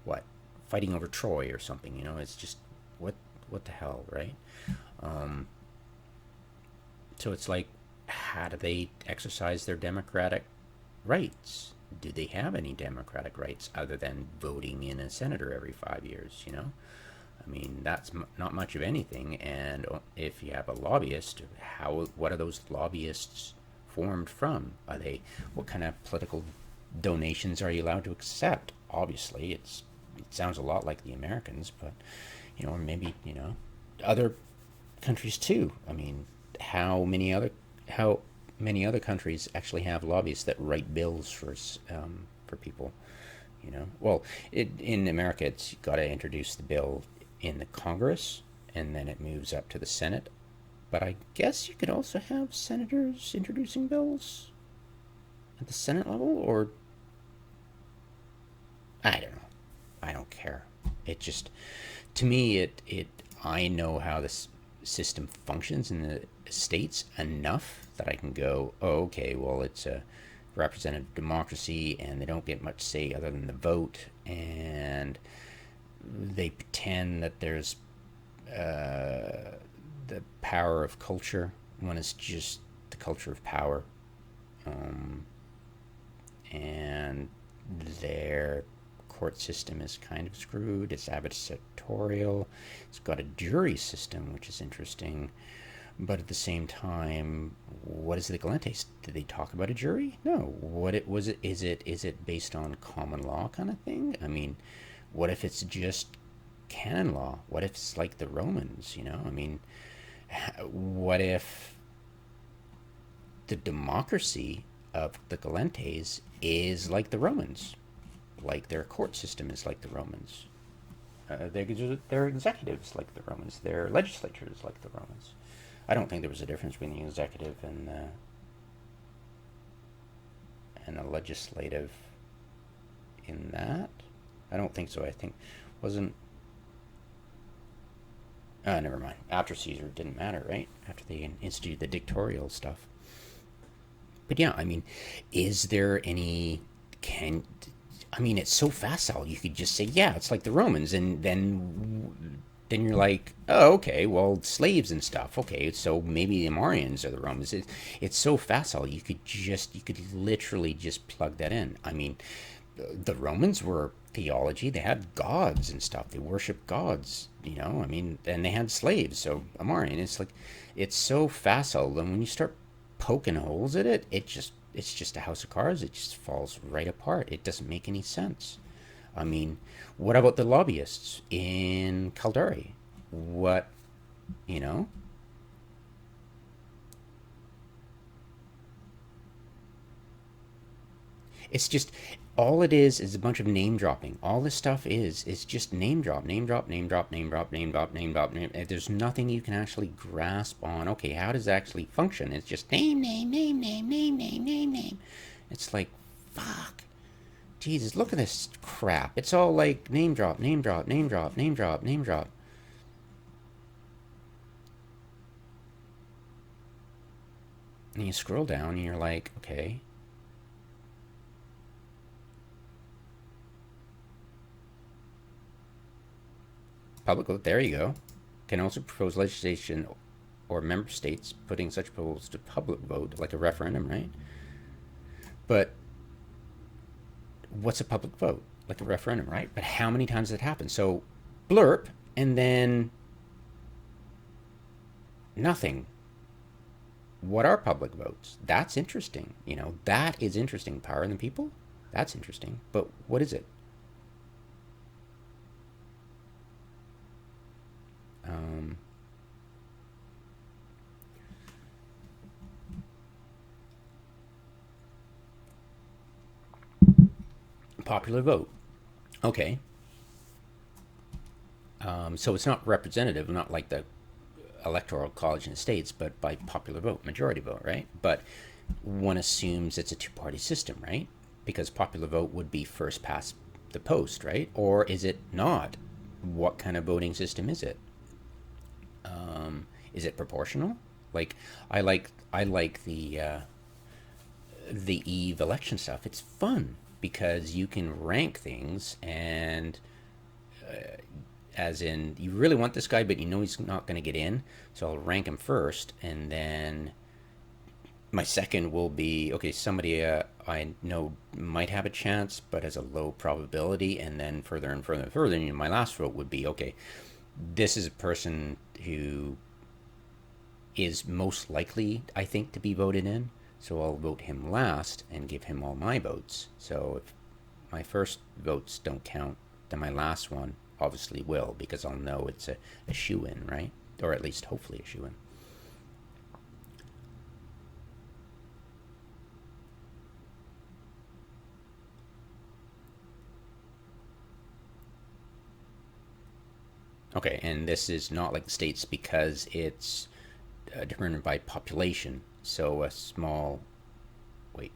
what, fighting over Troy or something. You know, it's just what the hell, right? Um, so it's like, how do they exercise their democratic rights? Do they have any democratic rights other than voting in a senator every 5 years? You know, I mean, that's not much of anything. And if you have a lobbyist, what are those lobbyists formed from? What kind of political donations are you allowed to accept? Obviously, it sounds a lot like the Americans, but, you know, or maybe, you know, other countries too. I mean, how many other countries actually have lobbyists that write bills for people? You know, well, in America, it's got to introduce the bill in the Congress, and then it moves up to the Senate. But I guess you could also have senators introducing bills at the Senate level, or I don't know. I don't care. It just, to me, I know how this system functions in the states enough that I can go, oh, okay, well, it's a representative democracy, and they don't get much say other than the vote, and they pretend that there's the power of culture when it's just the culture of power, and their court system is kind of screwed. It's adversarial. It's got a jury system, which is interesting. But at the same time, what is the Galantes? Did they talk about a jury? No. What it was? Is it based on common law kind of thing? I mean, what if it's just canon law? What if it's like the Romans? You know, I mean, what if the democracy of the Galantes is like the Romans, like their court system is like the Romans, their executives like the Romans, their legislatures like the Romans? I don't think there was a difference between the executive and the legislative in that. I don't think so. I think wasn't. Never mind. After Caesar, it didn't matter, right? After they instituted the dictatorial stuff. But yeah, I mean, is there any? I mean, it's so facile. You could just say, yeah, it's like the Romans, and then you're like, oh, okay, well, slaves and stuff. Okay, so maybe the Amarians are the Romans. It's so facile. You could literally just plug that in. I mean, the Romans were theology. They had gods and stuff. They worshiped gods, you know. I mean, and they had slaves. So Amarian, it's so facile. And when you start poking holes at it, it's just a house of cards. It just falls right apart. It doesn't make any sense. I mean, what about the lobbyists in Caldari? What, you know? It's just, all it is a bunch of name dropping. All this stuff is just name drop, name drop, name drop, name drop, name drop, name drop, name. There's nothing you can actually grasp on. Okay, how does it actually function? It's just name, name, name, name, name, name, name, name. It's like, fuck. Jesus, look at this crap. It's all like name drop, name drop, name drop, name drop, name drop. And you scroll down and you're like, okay. Public vote, there you go. Can also propose legislation or member states putting such proposals to public vote, like a referendum, right? But what's a public vote? Like a referendum, right? But how many times does it happen? So blurb and then nothing. What are public votes? That's interesting. You know, that is interesting. Power in the people? That's interesting. But what is it? Popular vote. Okay. So it's not representative, not like the electoral college in the States, but by popular vote, majority vote, right? But one assumes it's a two-party system, right? Because popular vote would be first past the post, right? Or is it not? What kind of voting system is it? Is it proportional? Like, I like the Eve election stuff. It's fun because you can rank things, and as in, you really want this guy, but you know he's not going to get in, so I'll rank him first, and then my second will be, okay, somebody I know might have a chance, but has a low probability, and then further and further and further, and my last vote would be, okay, this is a person who is most likely, I think, to be voted in, so I'll vote him last and give him all my votes. So if my first votes don't count, then my last one obviously will, because I'll know it's a shoe-in, right? Or at least hopefully a shoe-in. Okay, and this is not like the States because it's determined by population. So a small, wait.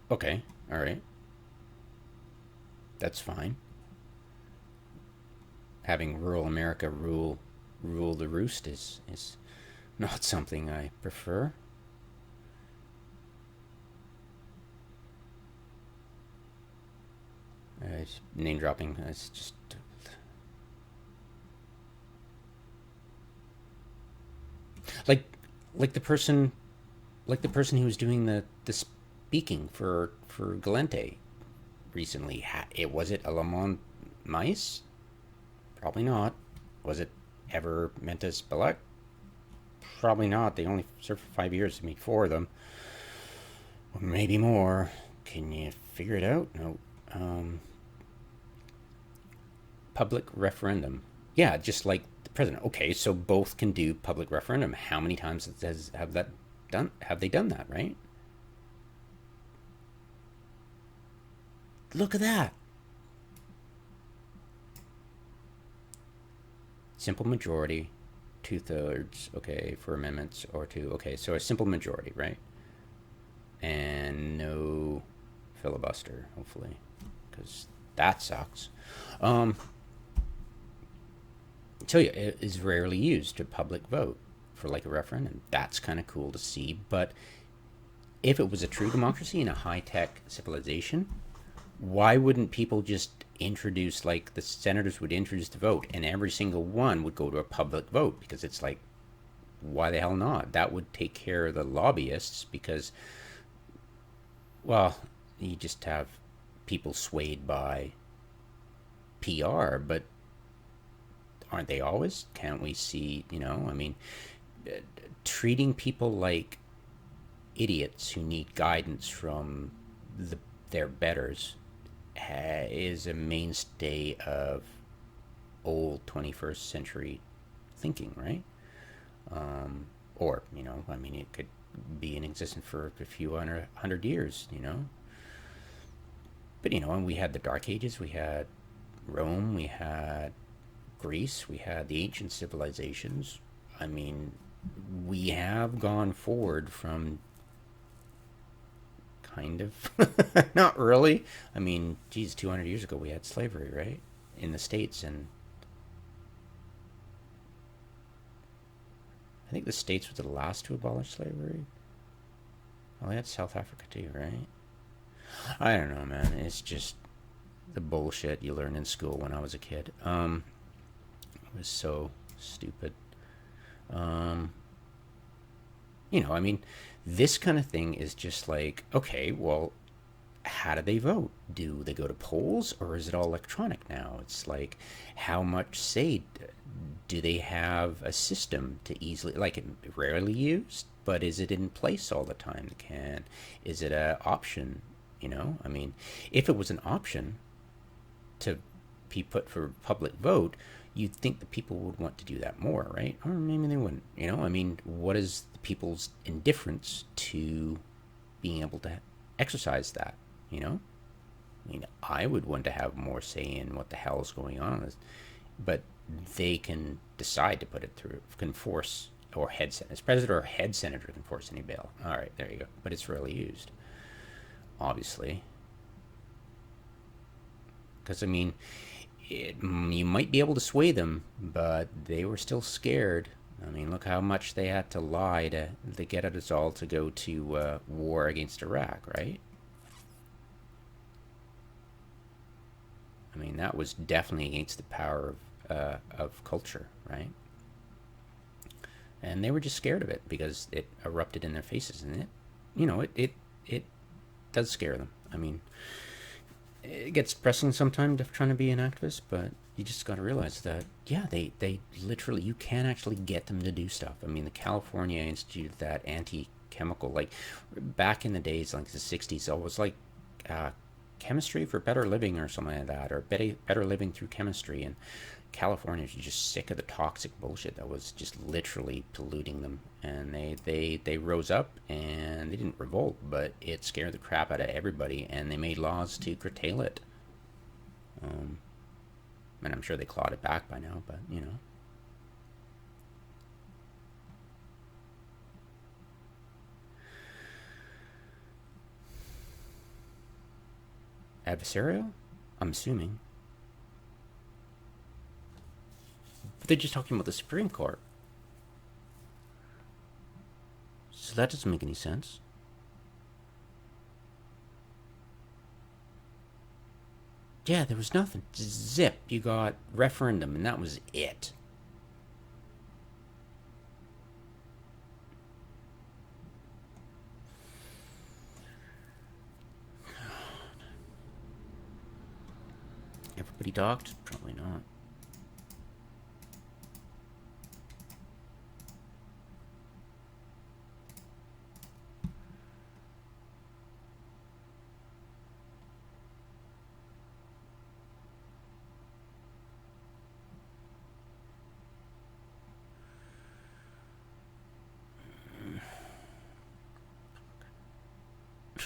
Okay, all right. That's fine. Having rural America rule the roost is not something I prefer. Name dropping. It's just like like the person, who was doing the speaking for Galente recently. It was it a Lamont Mice? Probably not. Was it ever Mentis Belek? Probably not. They only served for 5 years to meet 4 of them, or maybe more. Can you figure it out? No. Public referendum. Yeah, just like the president. Okay, so both can do public referendum. How many times have they done that, right? Look at that. Simple majority, 2/3, okay, for amendments or two. Okay, so a simple majority, right? And no filibuster, hopefully, because that sucks. So yeah, it is rarely used to public vote for like a referendum. That's kind of cool to see. But if it was a true democracy in a high-tech civilization, why wouldn't people just introduce, like the senators would introduce the vote and every single one would go to a public vote? Because it's like, why the hell not? That would take care of the lobbyists because, well, you just have people swayed by PR, but aren't they always? Can't we see, I mean, treating people like idiots who need guidance from their betters is a mainstay of old 21st century thinking, right? Or, I mean, it could be in existence for a few hundred years, But, and we had the Dark Ages, we had Rome, we had Greece, we had the ancient civilizations. I mean, we have gone forward from kind of, not really. I mean, geez, 200 years ago we had slavery, right? In the States, and I think the States were the last to abolish slavery. Well, they had South Africa too, right? I don't know, man. It's just the bullshit you learn in school when I was a kid. It was so stupid. I mean, this kind of thing is just like, okay, well, how do they vote? Do they go to polls or is it all electronic now? It's like, how much say do they have a system to easily, like, rarely used, but is it in place all the time? Is it an option? I mean, if it was an option to be put for public vote, you'd think the people would want to do that more, right? Or maybe they wouldn't. I mean, what is the people's indifference to being able to exercise that? I mean, I would want to have more say in what the hell is going on, but they can decide to put it through, can force, or head senator, president or head senator can force any bill. All right, there you go. But it's rarely used, obviously, because I mean, you might be able to sway them, but they were still scared. I mean, look how much they had to lie to get us all to go to war against Iraq, right? I mean, that was definitely against the power of culture, right? And they were just scared of it because it erupted in their faces, and it does scare them. I mean, it gets pressing sometimes trying to be an activist, but you just got to realize that, yeah, they literally, you can actually get them to do stuff. I mean, the California Institute, that anti-chemical, like back in the days, like the 60s, it was like chemistry for better living or something like that, or better living through chemistry. And California is just sick of the toxic bullshit that was just literally polluting them, and they rose up, and they didn't revolt, but it scared the crap out of everybody, and they made laws to curtail it. And I'm sure they clawed it back by now, but adversarial, I'm assuming. But they're just talking about the Supreme Court. So that doesn't make any sense. Yeah, there was nothing. Zip, you got referendum, and that was it. Everybody docked? Probably not.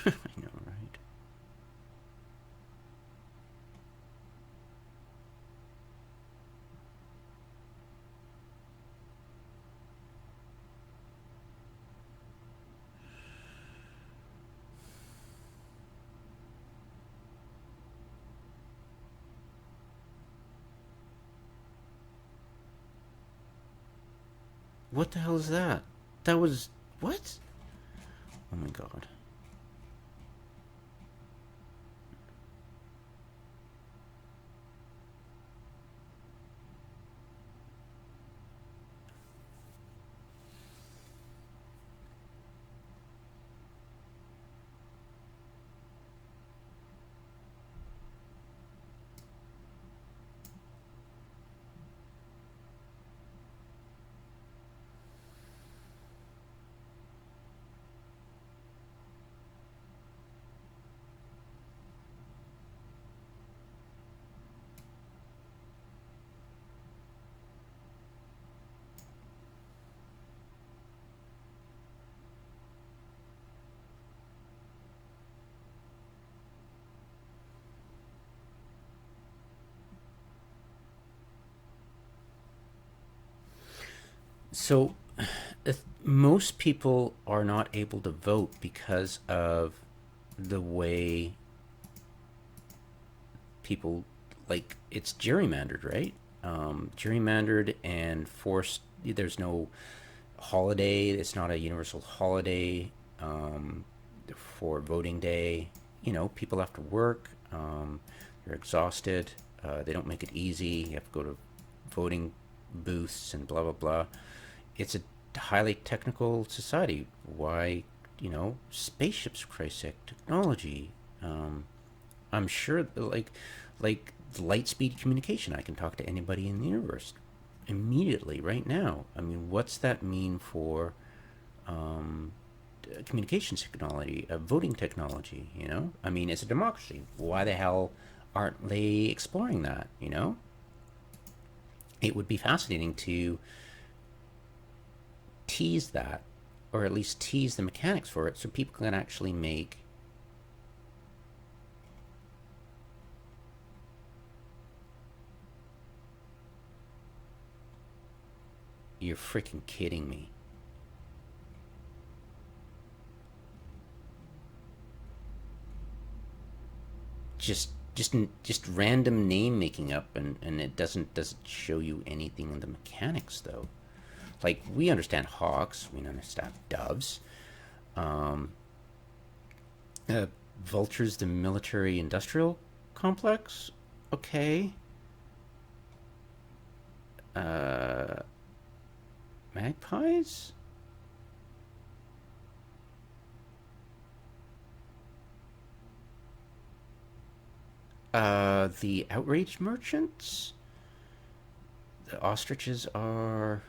I know, right? What the hell is that? That was... What? Oh my god. So, most people are not able to vote because of the way people, like, it's gerrymandered, right? Gerrymandered and forced. There's no holiday. It's not a universal holiday for voting day. You know, people have to work. They're exhausted. They don't make it easy. You have to go to voting booths and blah blah blah. It's a highly technical society. Why, spaceships, for Christ's sake, technology. I'm sure, like light speed communication. I can talk to anybody in the universe immediately, right now. I mean, what's that mean for communications technology, voting technology? I mean, it's a democracy. Why the hell aren't they exploring that? It would be fascinating to tease that, or at least tease the mechanics for it, so people can actually make You're freaking kidding me. Just random name making up, and it doesn't show you anything in the mechanics, though. Like, we understand hawks, we understand doves, um, uh, vultures, the military industrial complex. Okay. uh Magpies. The outraged merchants. The ostriches are...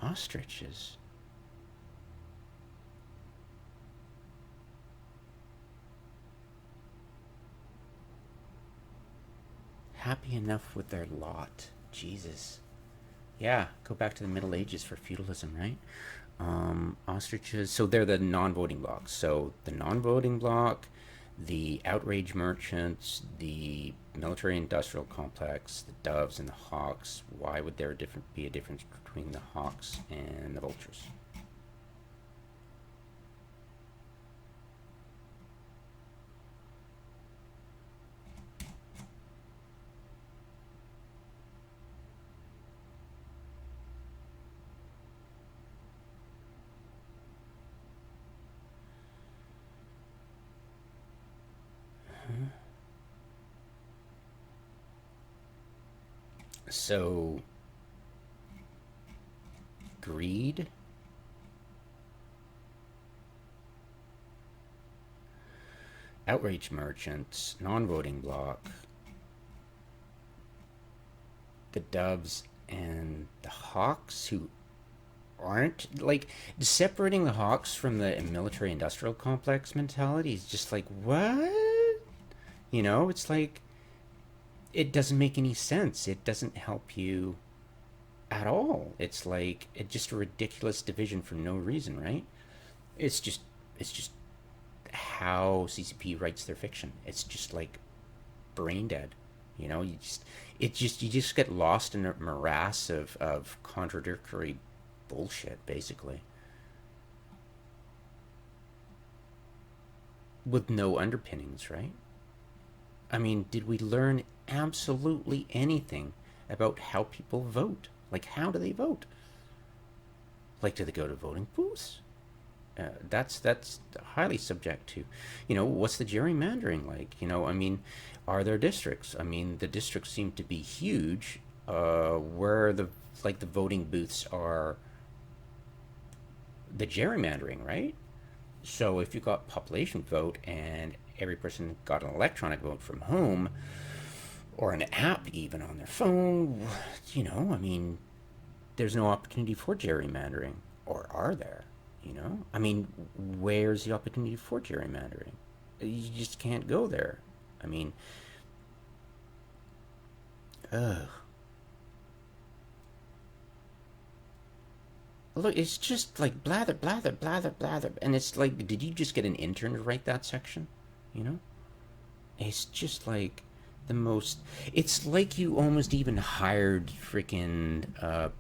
ostriches. Happy enough with their lot. Jesus. Yeah, go back to the Middle Ages for feudalism, right? Ostriches. So they're the non-voting blocks. So the non-voting block, the outrage merchants, the military-industrial complex, the doves and the hawks. Why would there be a difference between the hawks and the vultures? So greed. Outrage merchants, non-voting bloc, the Doves and the Hawks, who aren't, like, separating the Hawks from the military industrial complex mentality is just like, what? You know, it's like, it doesn't make any sense. It doesn't help you at all. It's like, it's just a ridiculous division for no reason, right? It's just how CCP writes their fiction. It's just like brain dead. You know, you just get lost in a morass of contradictory bullshit, basically, with no underpinnings, right? I mean, did we learn absolutely anything about how people vote? Like, how do they vote? Like, do they go to voting booths? That's highly subject to, what's the gerrymandering like? I mean, are there districts? I mean, the districts seem to be huge, where the voting booths are the gerrymandering, right? So if you got population vote and every person got an electronic vote from home, or an app even on their phone, I mean, there's no opportunity for gerrymandering, or are there? I mean, where's the opportunity for gerrymandering? You just can't go there. I mean, ugh. Look, it's just like blather, blather, blather, blather. And it's like, did you just get an intern to write that section? You know? It's just like the most. It's like you almost even hired freaking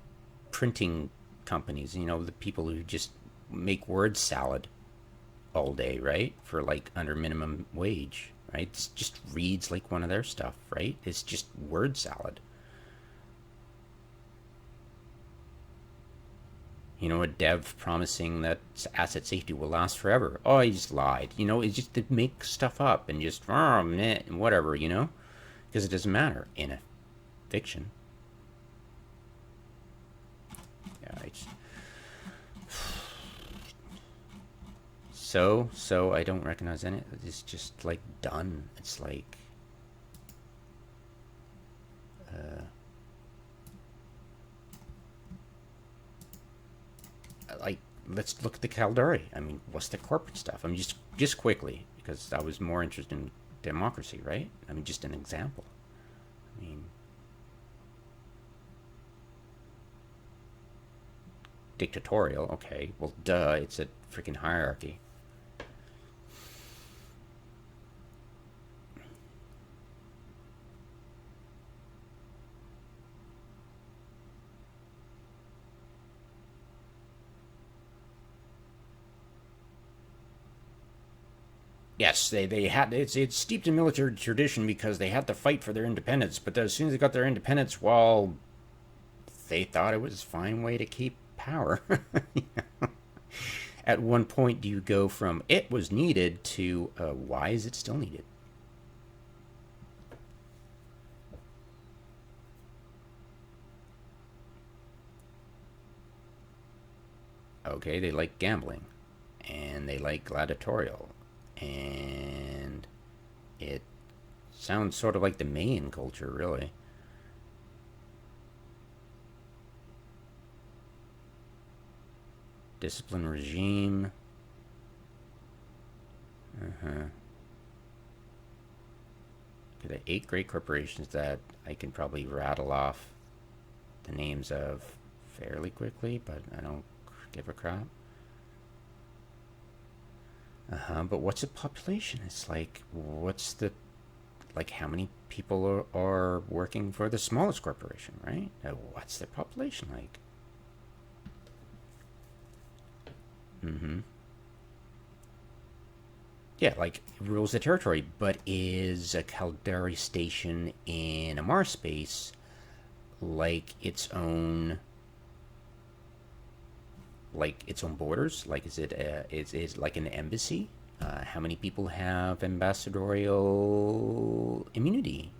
printing companies, the people who just make word salad all day, right? For like under minimum wage, right? It just reads like one of their stuff, right? It's just word salad. A dev promising that asset safety will last forever. Oh, he just lied. It's just to make stuff up and just, whatever, because it doesn't matter in a fiction. Yeah, so I don't recognize any. It's just like done. It's like, let's look at the Caldari. I mean, what's the corporate stuff? I mean, just quickly, because I was more interested in democracy, right? I mean, just an example. I mean, dictatorial. Okay, well, duh. It's a freaking hierarchy. Yes, they had it's steeped in military tradition because they had to fight for their independence. But as soon as they got their independence, well, they thought it was a fine way to keep power. At one point, do you go from it was needed to why is it still needed? Okay, they like gambling, and they like gladiatorial, and it sounds sort of like the Mayan culture, really. Discipline regime. Okay, the 8 great corporations that I can probably rattle off the names of fairly quickly, but I don't give a crap. But what's the population? It's like, what's the, like, how many people are working for the smallest corporation, right? What's their population like? Yeah, like, rules the territory, but is a Caldari station in a Mars space like its own borders? Like, is it like an embassy? How many people have ambassadorial immunity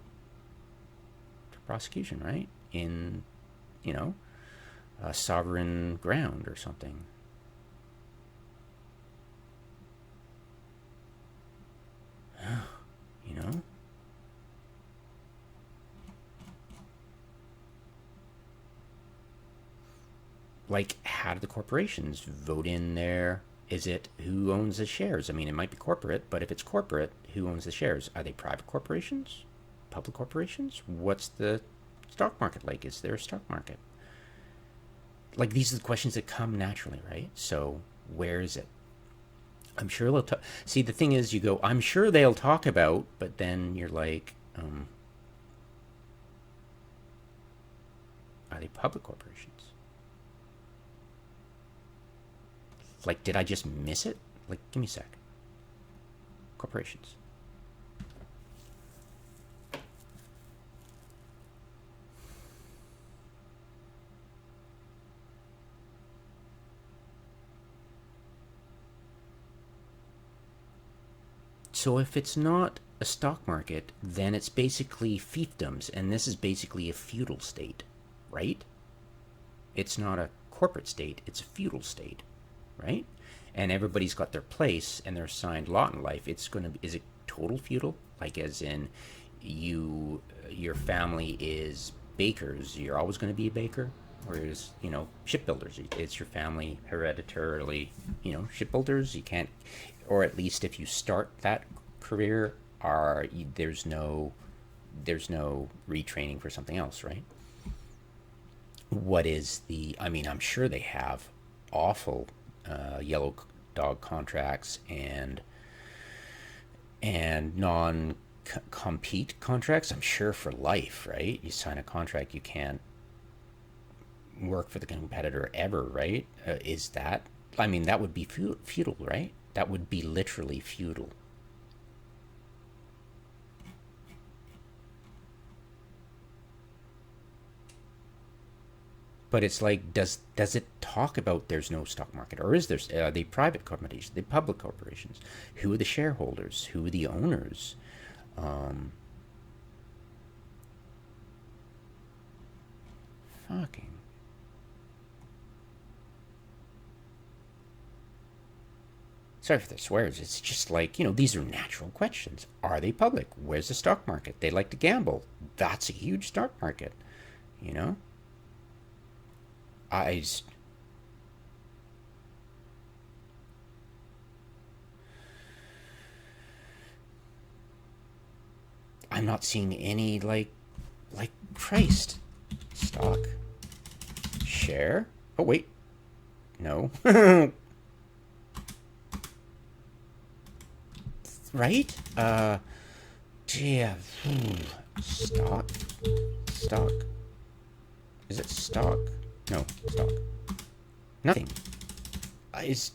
to prosecution, right? In, you know, sovereign ground or something. You know? Like, how do the corporations vote in there? Is it who owns the shares? I mean, it might be corporate, but if it's corporate, who owns the shares? Are they private corporations? Public corporations? What's the stock market like? Is there a stock market? Like, these are the questions that come naturally, right? So, where is it? I'm sure they'll talk. See, the thing is, you go, I'm sure they'll talk about, but then you're like, are they public corporations? Like, did I just miss it? Like, give me a sec. Corporations. So if it's not a stock market, then it's basically fiefdoms, and this is basically a feudal state, right? It's not a corporate state, it's a feudal state, right? And everybody's got their place and their assigned lot in life. It's going to be, is it total feudal? Like, as in, your family is bakers, you're always going to be a baker? Whereas, shipbuilders, it's your family hereditarily, shipbuilders. You can't, or at least if you start that career, there's no retraining for something else, right? What is I mean, I'm sure they have awful yellow dog contracts and non-compete contracts. I'm sure for life, right? You sign a contract, you can't work for the competitor ever, right? Is that, I mean, that would be feudal, right? That would be literally feudal. But it's like, does it talk about there's no stock market, or is there? Are they private corporations? Are they public corporations? Who are the shareholders? Who are the owners? Fucking. Sorry for the swears. It's just like, these are natural questions. Are they public? Where's the stock market? They like to gamble. That's a huge stock market. I I'm not seeing any like Christ. Stock. Share. Oh wait. No. Right? Yeah. Stock. Stock. Is it stock? No, stock. Nothing. Is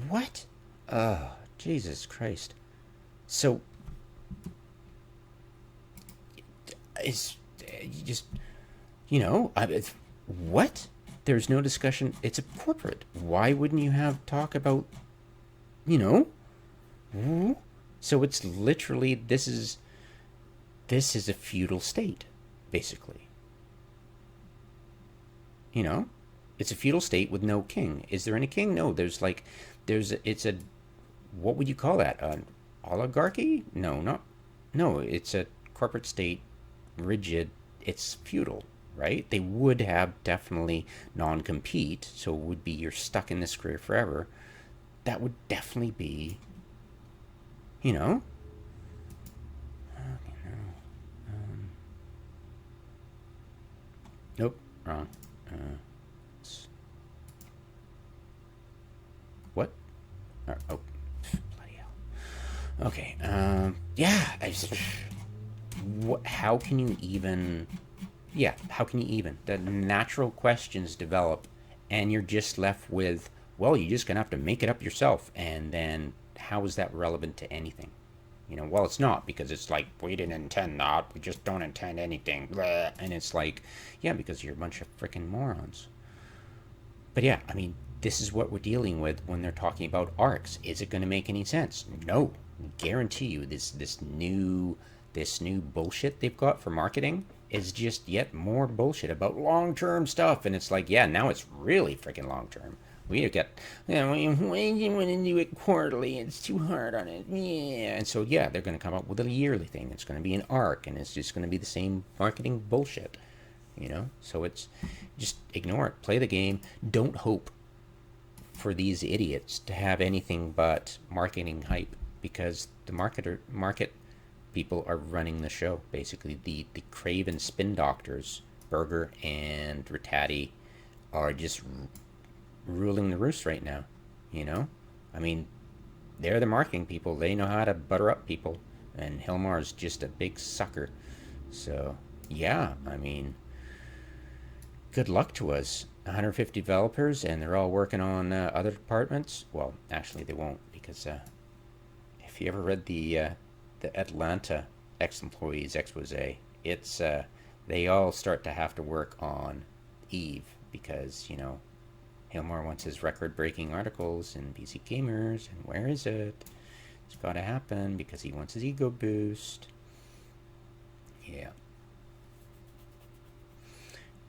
what? Jesus Christ. So is you just what? There's no discussion. It's a corporate. Why wouldn't you have talk about So it's literally this is a feudal state, basically. It's a feudal state with no king. Is there any king? No. It's a, what would you call that? An oligarchy? No. It's a corporate state, rigid. It's feudal, right? They would have definitely non-compete, so it would be you're stuck in this career forever. That would definitely be, Nope, wrong. What? Oh, bloody hell. Okay. Yeah. How can you even? Yeah. How can you even? The natural questions develop, and you're just left with, well, you're just gonna have to make it up yourself. And then, how is that relevant to anything? Well, it's not, because it's like, we didn't intend that. We just don't intend anything. Blah. And it's like, yeah, because you're a bunch of freaking morons. But yeah, I mean, this is what we're dealing with when they're talking about arcs. Is it going to make any sense? No. I guarantee you, this new bullshit they've got for marketing, is just yet more bullshit about long-term stuff. And it's like, yeah, now it's really freaking long-term. We get, you want to do it quarterly. It's too hard on it. Yeah. And so, yeah, they're going to come up with a yearly thing. It's going to be an arc, and it's just going to be the same marketing bullshit, So it's just ignore it. Play the game. Don't hope for these idiots to have anything but marketing hype, because the market people are running the show. Basically, the craven spin doctors, Berger and Rattati, are just ruling the roost right now. I mean, they're the marketing people. They know how to butter up people, and Hilmar's just a big sucker. So yeah, I mean, good luck to us. 150 developers, and they're all working on other departments. Well, actually, they won't, because if you ever read the Atlanta ex-employees expose, it's they all start to have to work on Eve, because Hilmar wants his record-breaking articles in PC Gamers, and where is it? It's got to happen because he wants his ego boost. Yeah.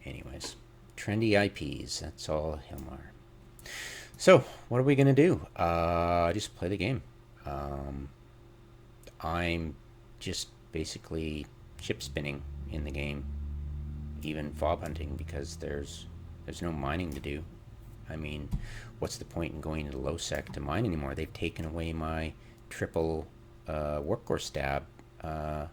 Anyways, trendy IPs. That's all Hilmar. So, what are we gonna do? Just play the game. I'm just basically chip spinning in the game, even fob hunting, because there's no mining to do. I mean, what's the point in going to low sec to mine anymore? They've taken away my triple warp core stab. I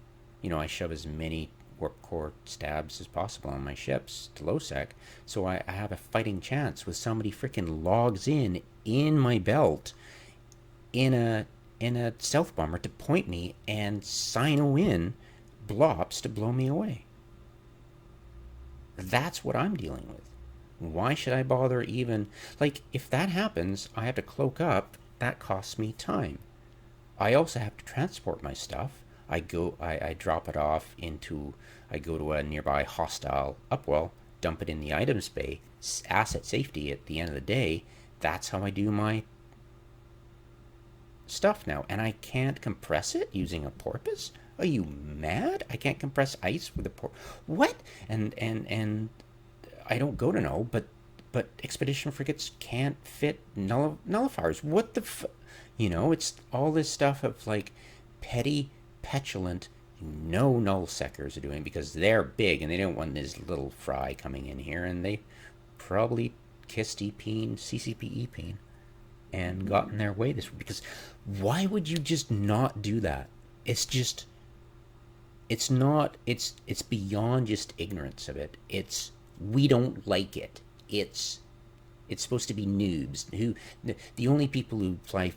shove as many warp core stabs as possible on my ships to low sec, so I have a fighting chance with somebody freaking logs in my belt in a stealth bomber to point me and sino in blops to blow me away. That's what I'm dealing with. Why should I bother even, if that happens, I have to cloak up. That costs me time. I also have to transport my stuff. I drop it off I go to a nearby hostile upwell, dump it in the items bay, asset safety at the end of the day. That's how I do my stuff now. And I can't compress it using a porpoise? Are you mad? I can't compress ice with a what? And I don't go to know, but expedition frigates can't fit nullifiers. What the it's all this stuff of petty, petulant, null seckers are doing, because they're big and they don't want this little fry coming in here, and they probably kissed CCP Epeen and gotten their way this way. Because why would you just not do that? It's beyond just ignorance of it. It's, we don't like it. It's supposed to be noobs. The only people who fly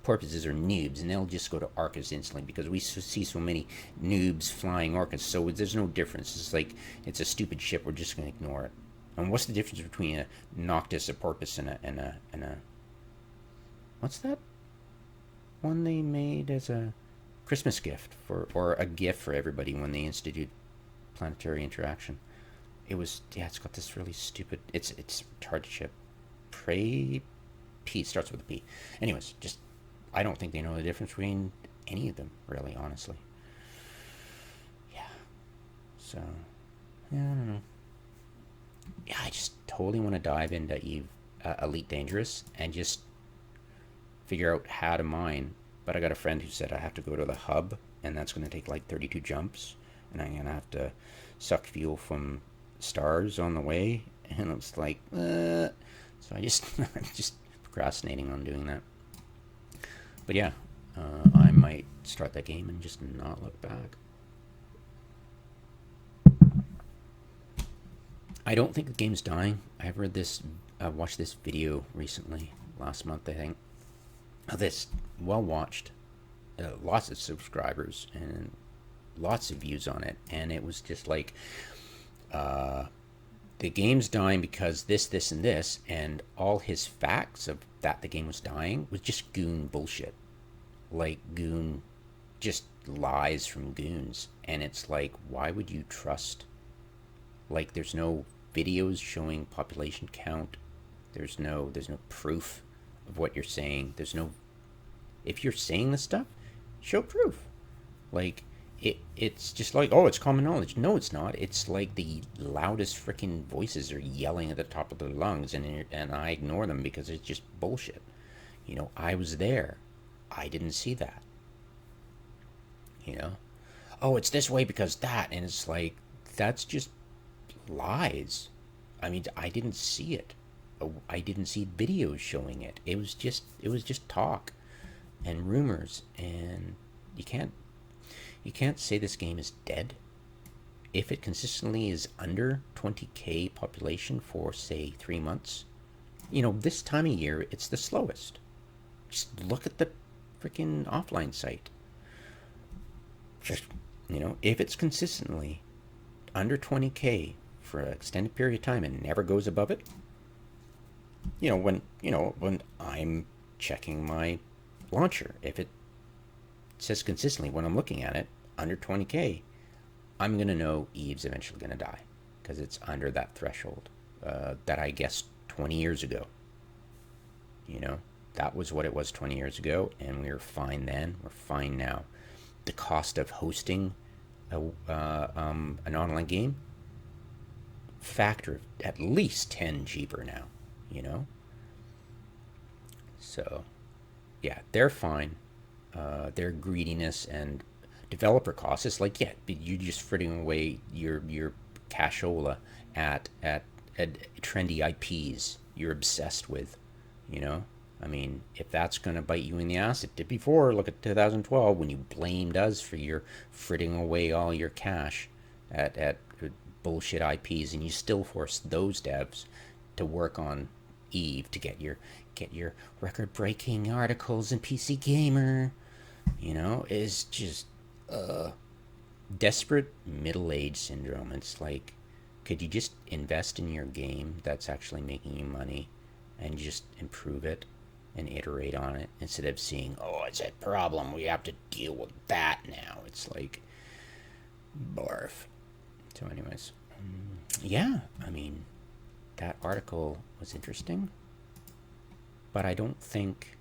porpoises are noobs, and they'll just go to Arcas instantly, because we see so many noobs flying Arcas, so there's no difference. It's it's a stupid ship, we're just going to ignore it. And what's the difference between a Noctis, a porpoise, and a what's that one they made as a Christmas gift or a gift for everybody when they instituted planetary interaction? It's got this really stupid, it's a retarded ship. P starts with a P. Anyways, just, I don't think they know the difference between any of them, really, honestly. Yeah. So, yeah, I don't know. Yeah, I just totally want to dive into Elite Dangerous and just figure out how to mine. But I got a friend who said I have to go to the hub, and that's going to take 32 jumps, and I'm going to have to suck fuel from stars on the way, and it's so I just I'm just procrastinating on doing that. But yeah, I might start that game and just not look back. I don't think the game's dying. I've watched this video recently, last month I think, this well watched, lots of subscribers and lots of views on it, and it was just the game's dying because this, and this, and all his facts of that the game was dying was just goon bullshit. Goon, just lies from goons. And it's why would you trust? There's no videos showing population count. There's no proof of what you're saying. If you're saying this stuff, show proof. it's just like, oh, it's common knowledge. No, it's not. It's like the loudest freaking voices are yelling at the top of their lungs, and I ignore them because it's just bullshit. You know, I was there. I didn't see that. You know, oh, it's this way because that, and it's like, that's just lies. I mean, I didn't see it. I didn't see videos showing it. It was just talk and rumors, and you can't say this game is dead if it consistently is under 20k population for say 3 months. You know, this time of year it's the slowest. Just look at the freaking offline site. Just, you know, if it's consistently under 20k for an extended period of time and never goes above it, when I'm checking my launcher, if it says consistently when I'm looking at it under 20k, I'm gonna know Eve's eventually gonna die because it's under that threshold that I guessed 20 years ago. You know, that was what it was 20 years ago, and we were fine then. We're fine now. The cost of hosting an online game, factor of at least 10 cheaper now. You know, so yeah, they're fine. Their greediness and developer costs. It's like, yeah, you're just frittering away your cashola at trendy IPs you're obsessed with. You know, I mean, if that's gonna bite you in the ass, it did before. Look at 2012 when you blamed us for your fritting away all your cash at bullshit IPs, and you still force those devs to work on Eve to get your record-breaking articles in PC Gamer. You know, is just desperate middle-age syndrome. It's like, could you just invest in your game that's actually making you money and just improve it and iterate on it instead of seeing, oh, it's a problem, we have to deal with that now. It's like, barf. So anyways, yeah, I mean, that article was interesting, but I don't think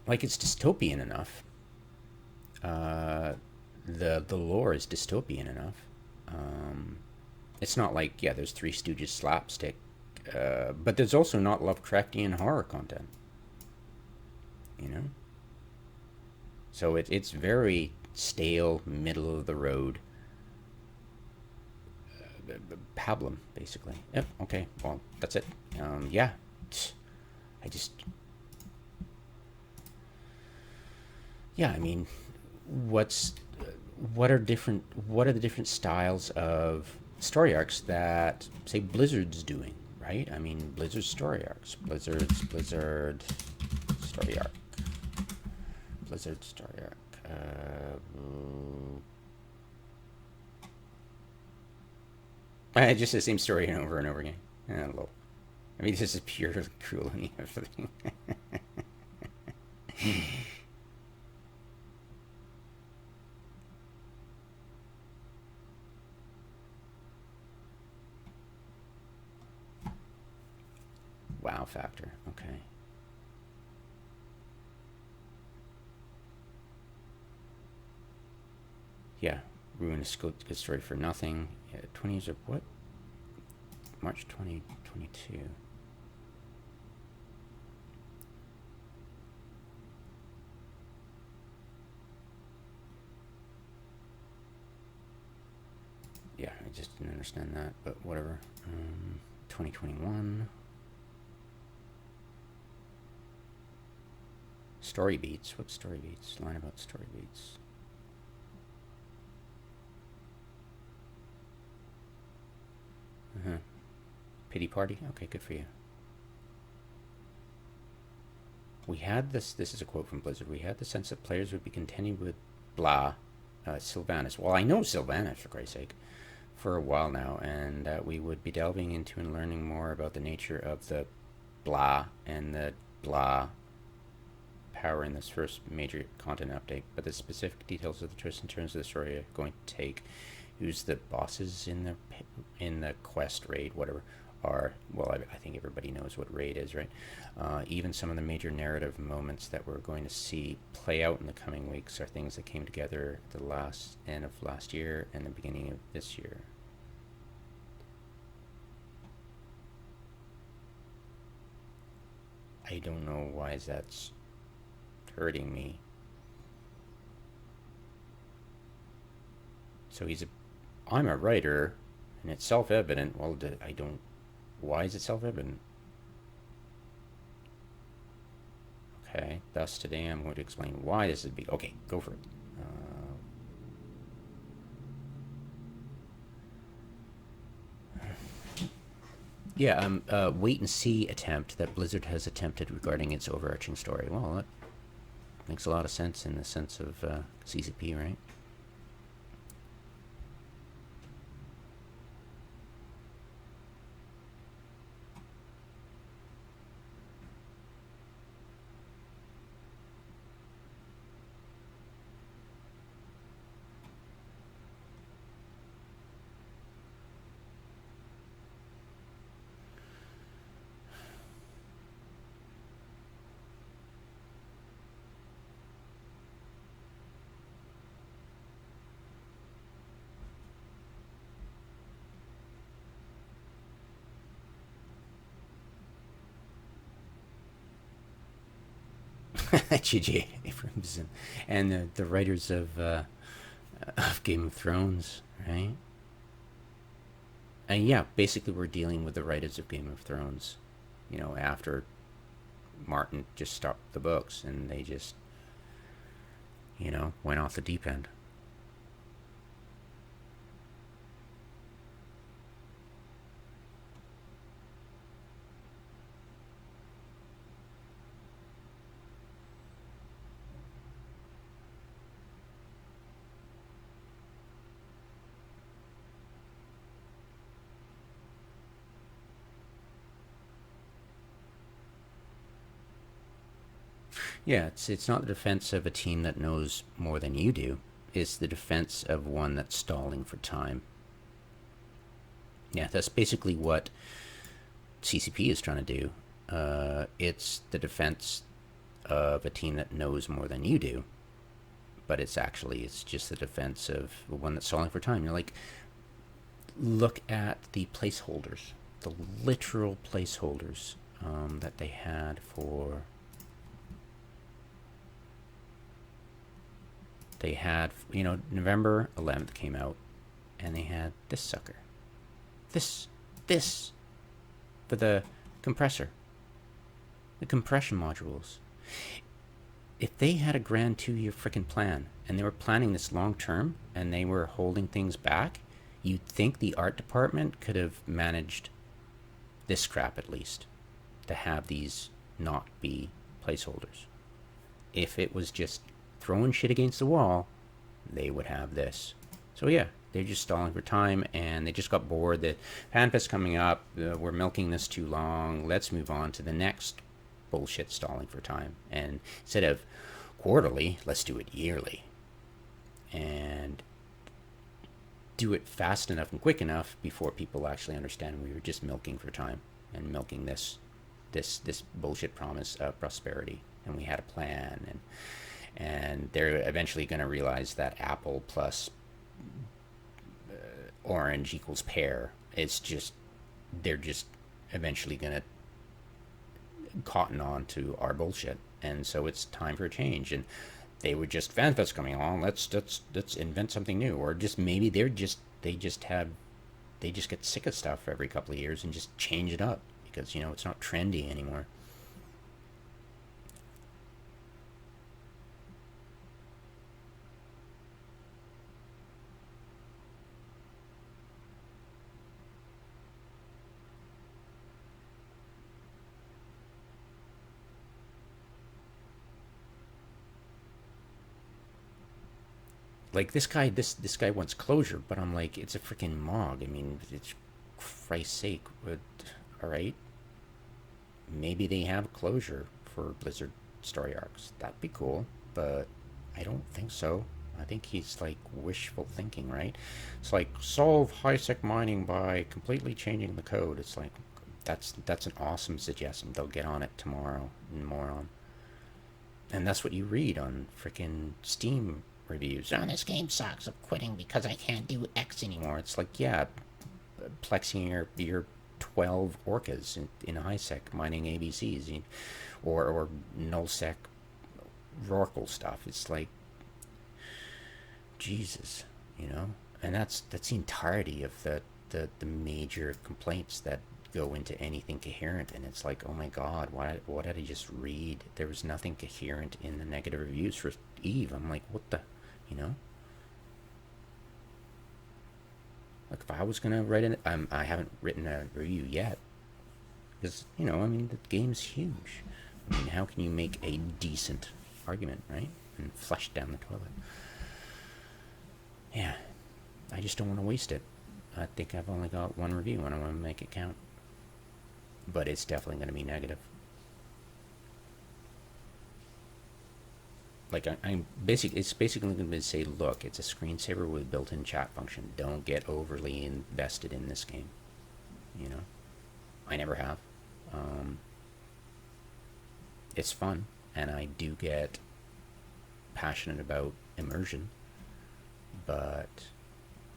like it's dystopian enough. The lore is dystopian enough. It's not like, yeah, there's Three Stooges slapstick, but there's also not Lovecraftian horror content. You know, so it's very stale, middle of the road, pablum basically. Yep. Okay. Well, that's it. Yeah. I just. Yeah. I mean, what are the different styles of story arcs that say Blizzard's doing, right? I mean, Blizzard story arcs, Blizzard story arc, Blizzard story arc. It's just the same story over and over again. Lol. I mean, this is pure cruelty. Everything. Wow factor. Okay. Yeah, ruin a good story for nothing. Yeah, 20 years of what? March 2022. Yeah, I just didn't understand that, but whatever. 2021. Story beats. What story beats? Line about story beats. Pity party? Okay, good for you. We had this is a quote from Blizzard. We had the sense that players would be contending with blah, Sylvanas. Well, I know Sylvanas, for Christ's sake, for a while now, and we would be delving into and learning more about the nature of the blah and the blah power in this first major content update, but the specific details of the twists and turns of the story are going to take. Who's the bosses in the quest raid, whatever, are, well, I think everybody knows what raid is, right? Even some of the major narrative moments that we're going to see play out in the coming weeks are things that came together at the end of last year and the beginning of this year. I don't know why that's hurting me. So I'm a writer, and it's self-evident. Well, why is it self-evident? Okay, thus today I'm going to explain why this is big. Okay, go for it. Wait and see attempt that Blizzard has attempted regarding its overarching story. Well, that makes a lot of sense in the sense of CCP, right? J.J. Abrams and the writers of Game of Thrones, right? And yeah, basically we're dealing with the writers of Game of Thrones, after Martin just stopped the books and they just, went off the deep end. Yeah, it's not the defense of a team that knows more than you do. It's the defense of one that's stalling for time. Yeah, that's basically what CCP is trying to do. It's the defense of a team that knows more than you do, but it's just the defense of one that's stalling for time. Look at the placeholders, the literal placeholders that they had for. They had, November 11th came out, and they had this sucker. This for the compressor. The compression modules. If they had a grand 2-year frickin' plan, and they were planning this long term, and they were holding things back, you'd think the art department could have managed this crap at least, to have these not be placeholders. If it was just throwing shit against the wall, they would have this. So yeah, they're just stalling for time, and they just got bored that Fanfest coming up, we're milking this too long, let's move on to the next bullshit stalling for time. And instead of quarterly, let's do it yearly. And do it fast enough and quick enough before people actually understand we were just milking for time and milking this bullshit promise of prosperity. And we had a plan, and they're eventually going to realize that apple plus orange equals pear. They're just eventually going to cotton on to our bullshit, and so it's time for a change. And they were just Fanfest coming along. Let's invent something new, or just maybe they just get sick of stuff every couple of years and just change it up because it's not trendy anymore. Like this guy wants closure, but I'm like, it's a freaking Mog. I mean, it's Christ's sake. But all right, maybe they have closure for Blizzard. story arcs. That'd be cool, but I don't think so. I think he's like wishful thinking, right? It's like solve high-sec mining by completely changing the code. It's like that's an awesome suggestion. They'll get on it tomorrow, moron. And that's what you read on freaking Steam reviews. Oh, this game sucks. I'm quitting because I can't do X anymore. It's like, yeah, plexing your 12 orcas in high-sec mining ABCs, or null-sec Rorqual stuff. It's like, Jesus, and that's the entirety of the major complaints that go into anything coherent. And it's like, oh my god, what did I just read? There was nothing coherent in the negative reviews for Eve. I'm like, what the, like, if I was gonna write it, I haven't written a review yet, because the game's huge. I mean, how can you make a decent argument, right, and flush down the toilet? Yeah, I just don't want to waste it. I think I've only got one review and I want to make it count. But it's definitely going to be negative. Like, it's basically going to say, look, it's a screensaver with a built-in chat function. Don't get overly invested in this game. I never have. It's fun, and I do get passionate about immersion. But,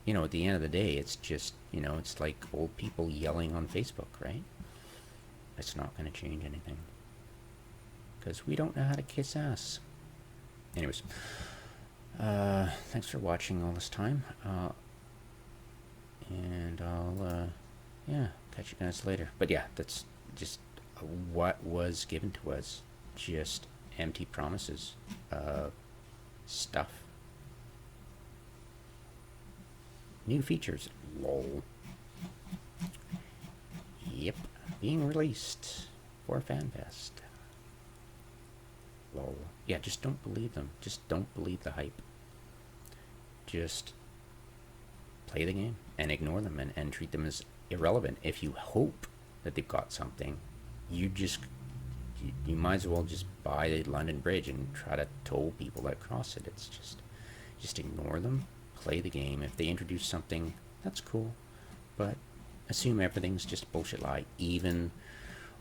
at the end of the day, it's just, it's like old people yelling on Facebook, right? It's not going to change anything. Because we don't know how to kiss ass. Anyways, thanks for watching all this time. And I'll, catch you guys later. But yeah, that's just what was given to us. Just empty promises. Stuff. New features. Lol. Yep. Being released for Fanfest. Lol. Yeah, just don't believe them. Just don't believe the hype. Just play the game and ignore them and treat them as irrelevant. If you hope that they've got something, you might as well just buy the London Bridge and try to toll people that cross it. It's just ignore them. Play the game. If they introduce something, that's cool, but assume everything's just a bullshit lie. Even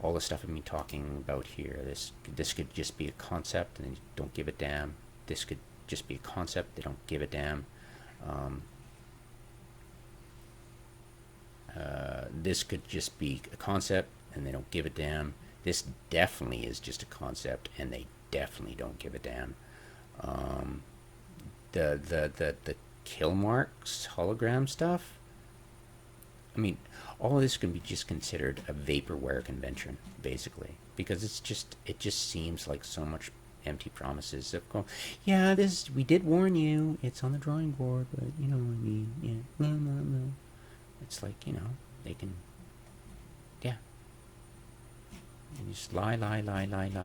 all the stuff I've been talking about here. This could just be a concept, and they don't give a damn. This could just be a concept. They don't give a damn. This could just be a concept, and they don't give a damn. This definitely is just a concept, and they definitely don't give a damn. The kill marks hologram stuff, I mean, all of this can be just considered a vaporware convention, basically, because it just seems like so much empty promises of going, yeah, we did warn you, it's on the drawing board, but yeah, blah, blah, blah. It's like, they can, yeah, you just lie,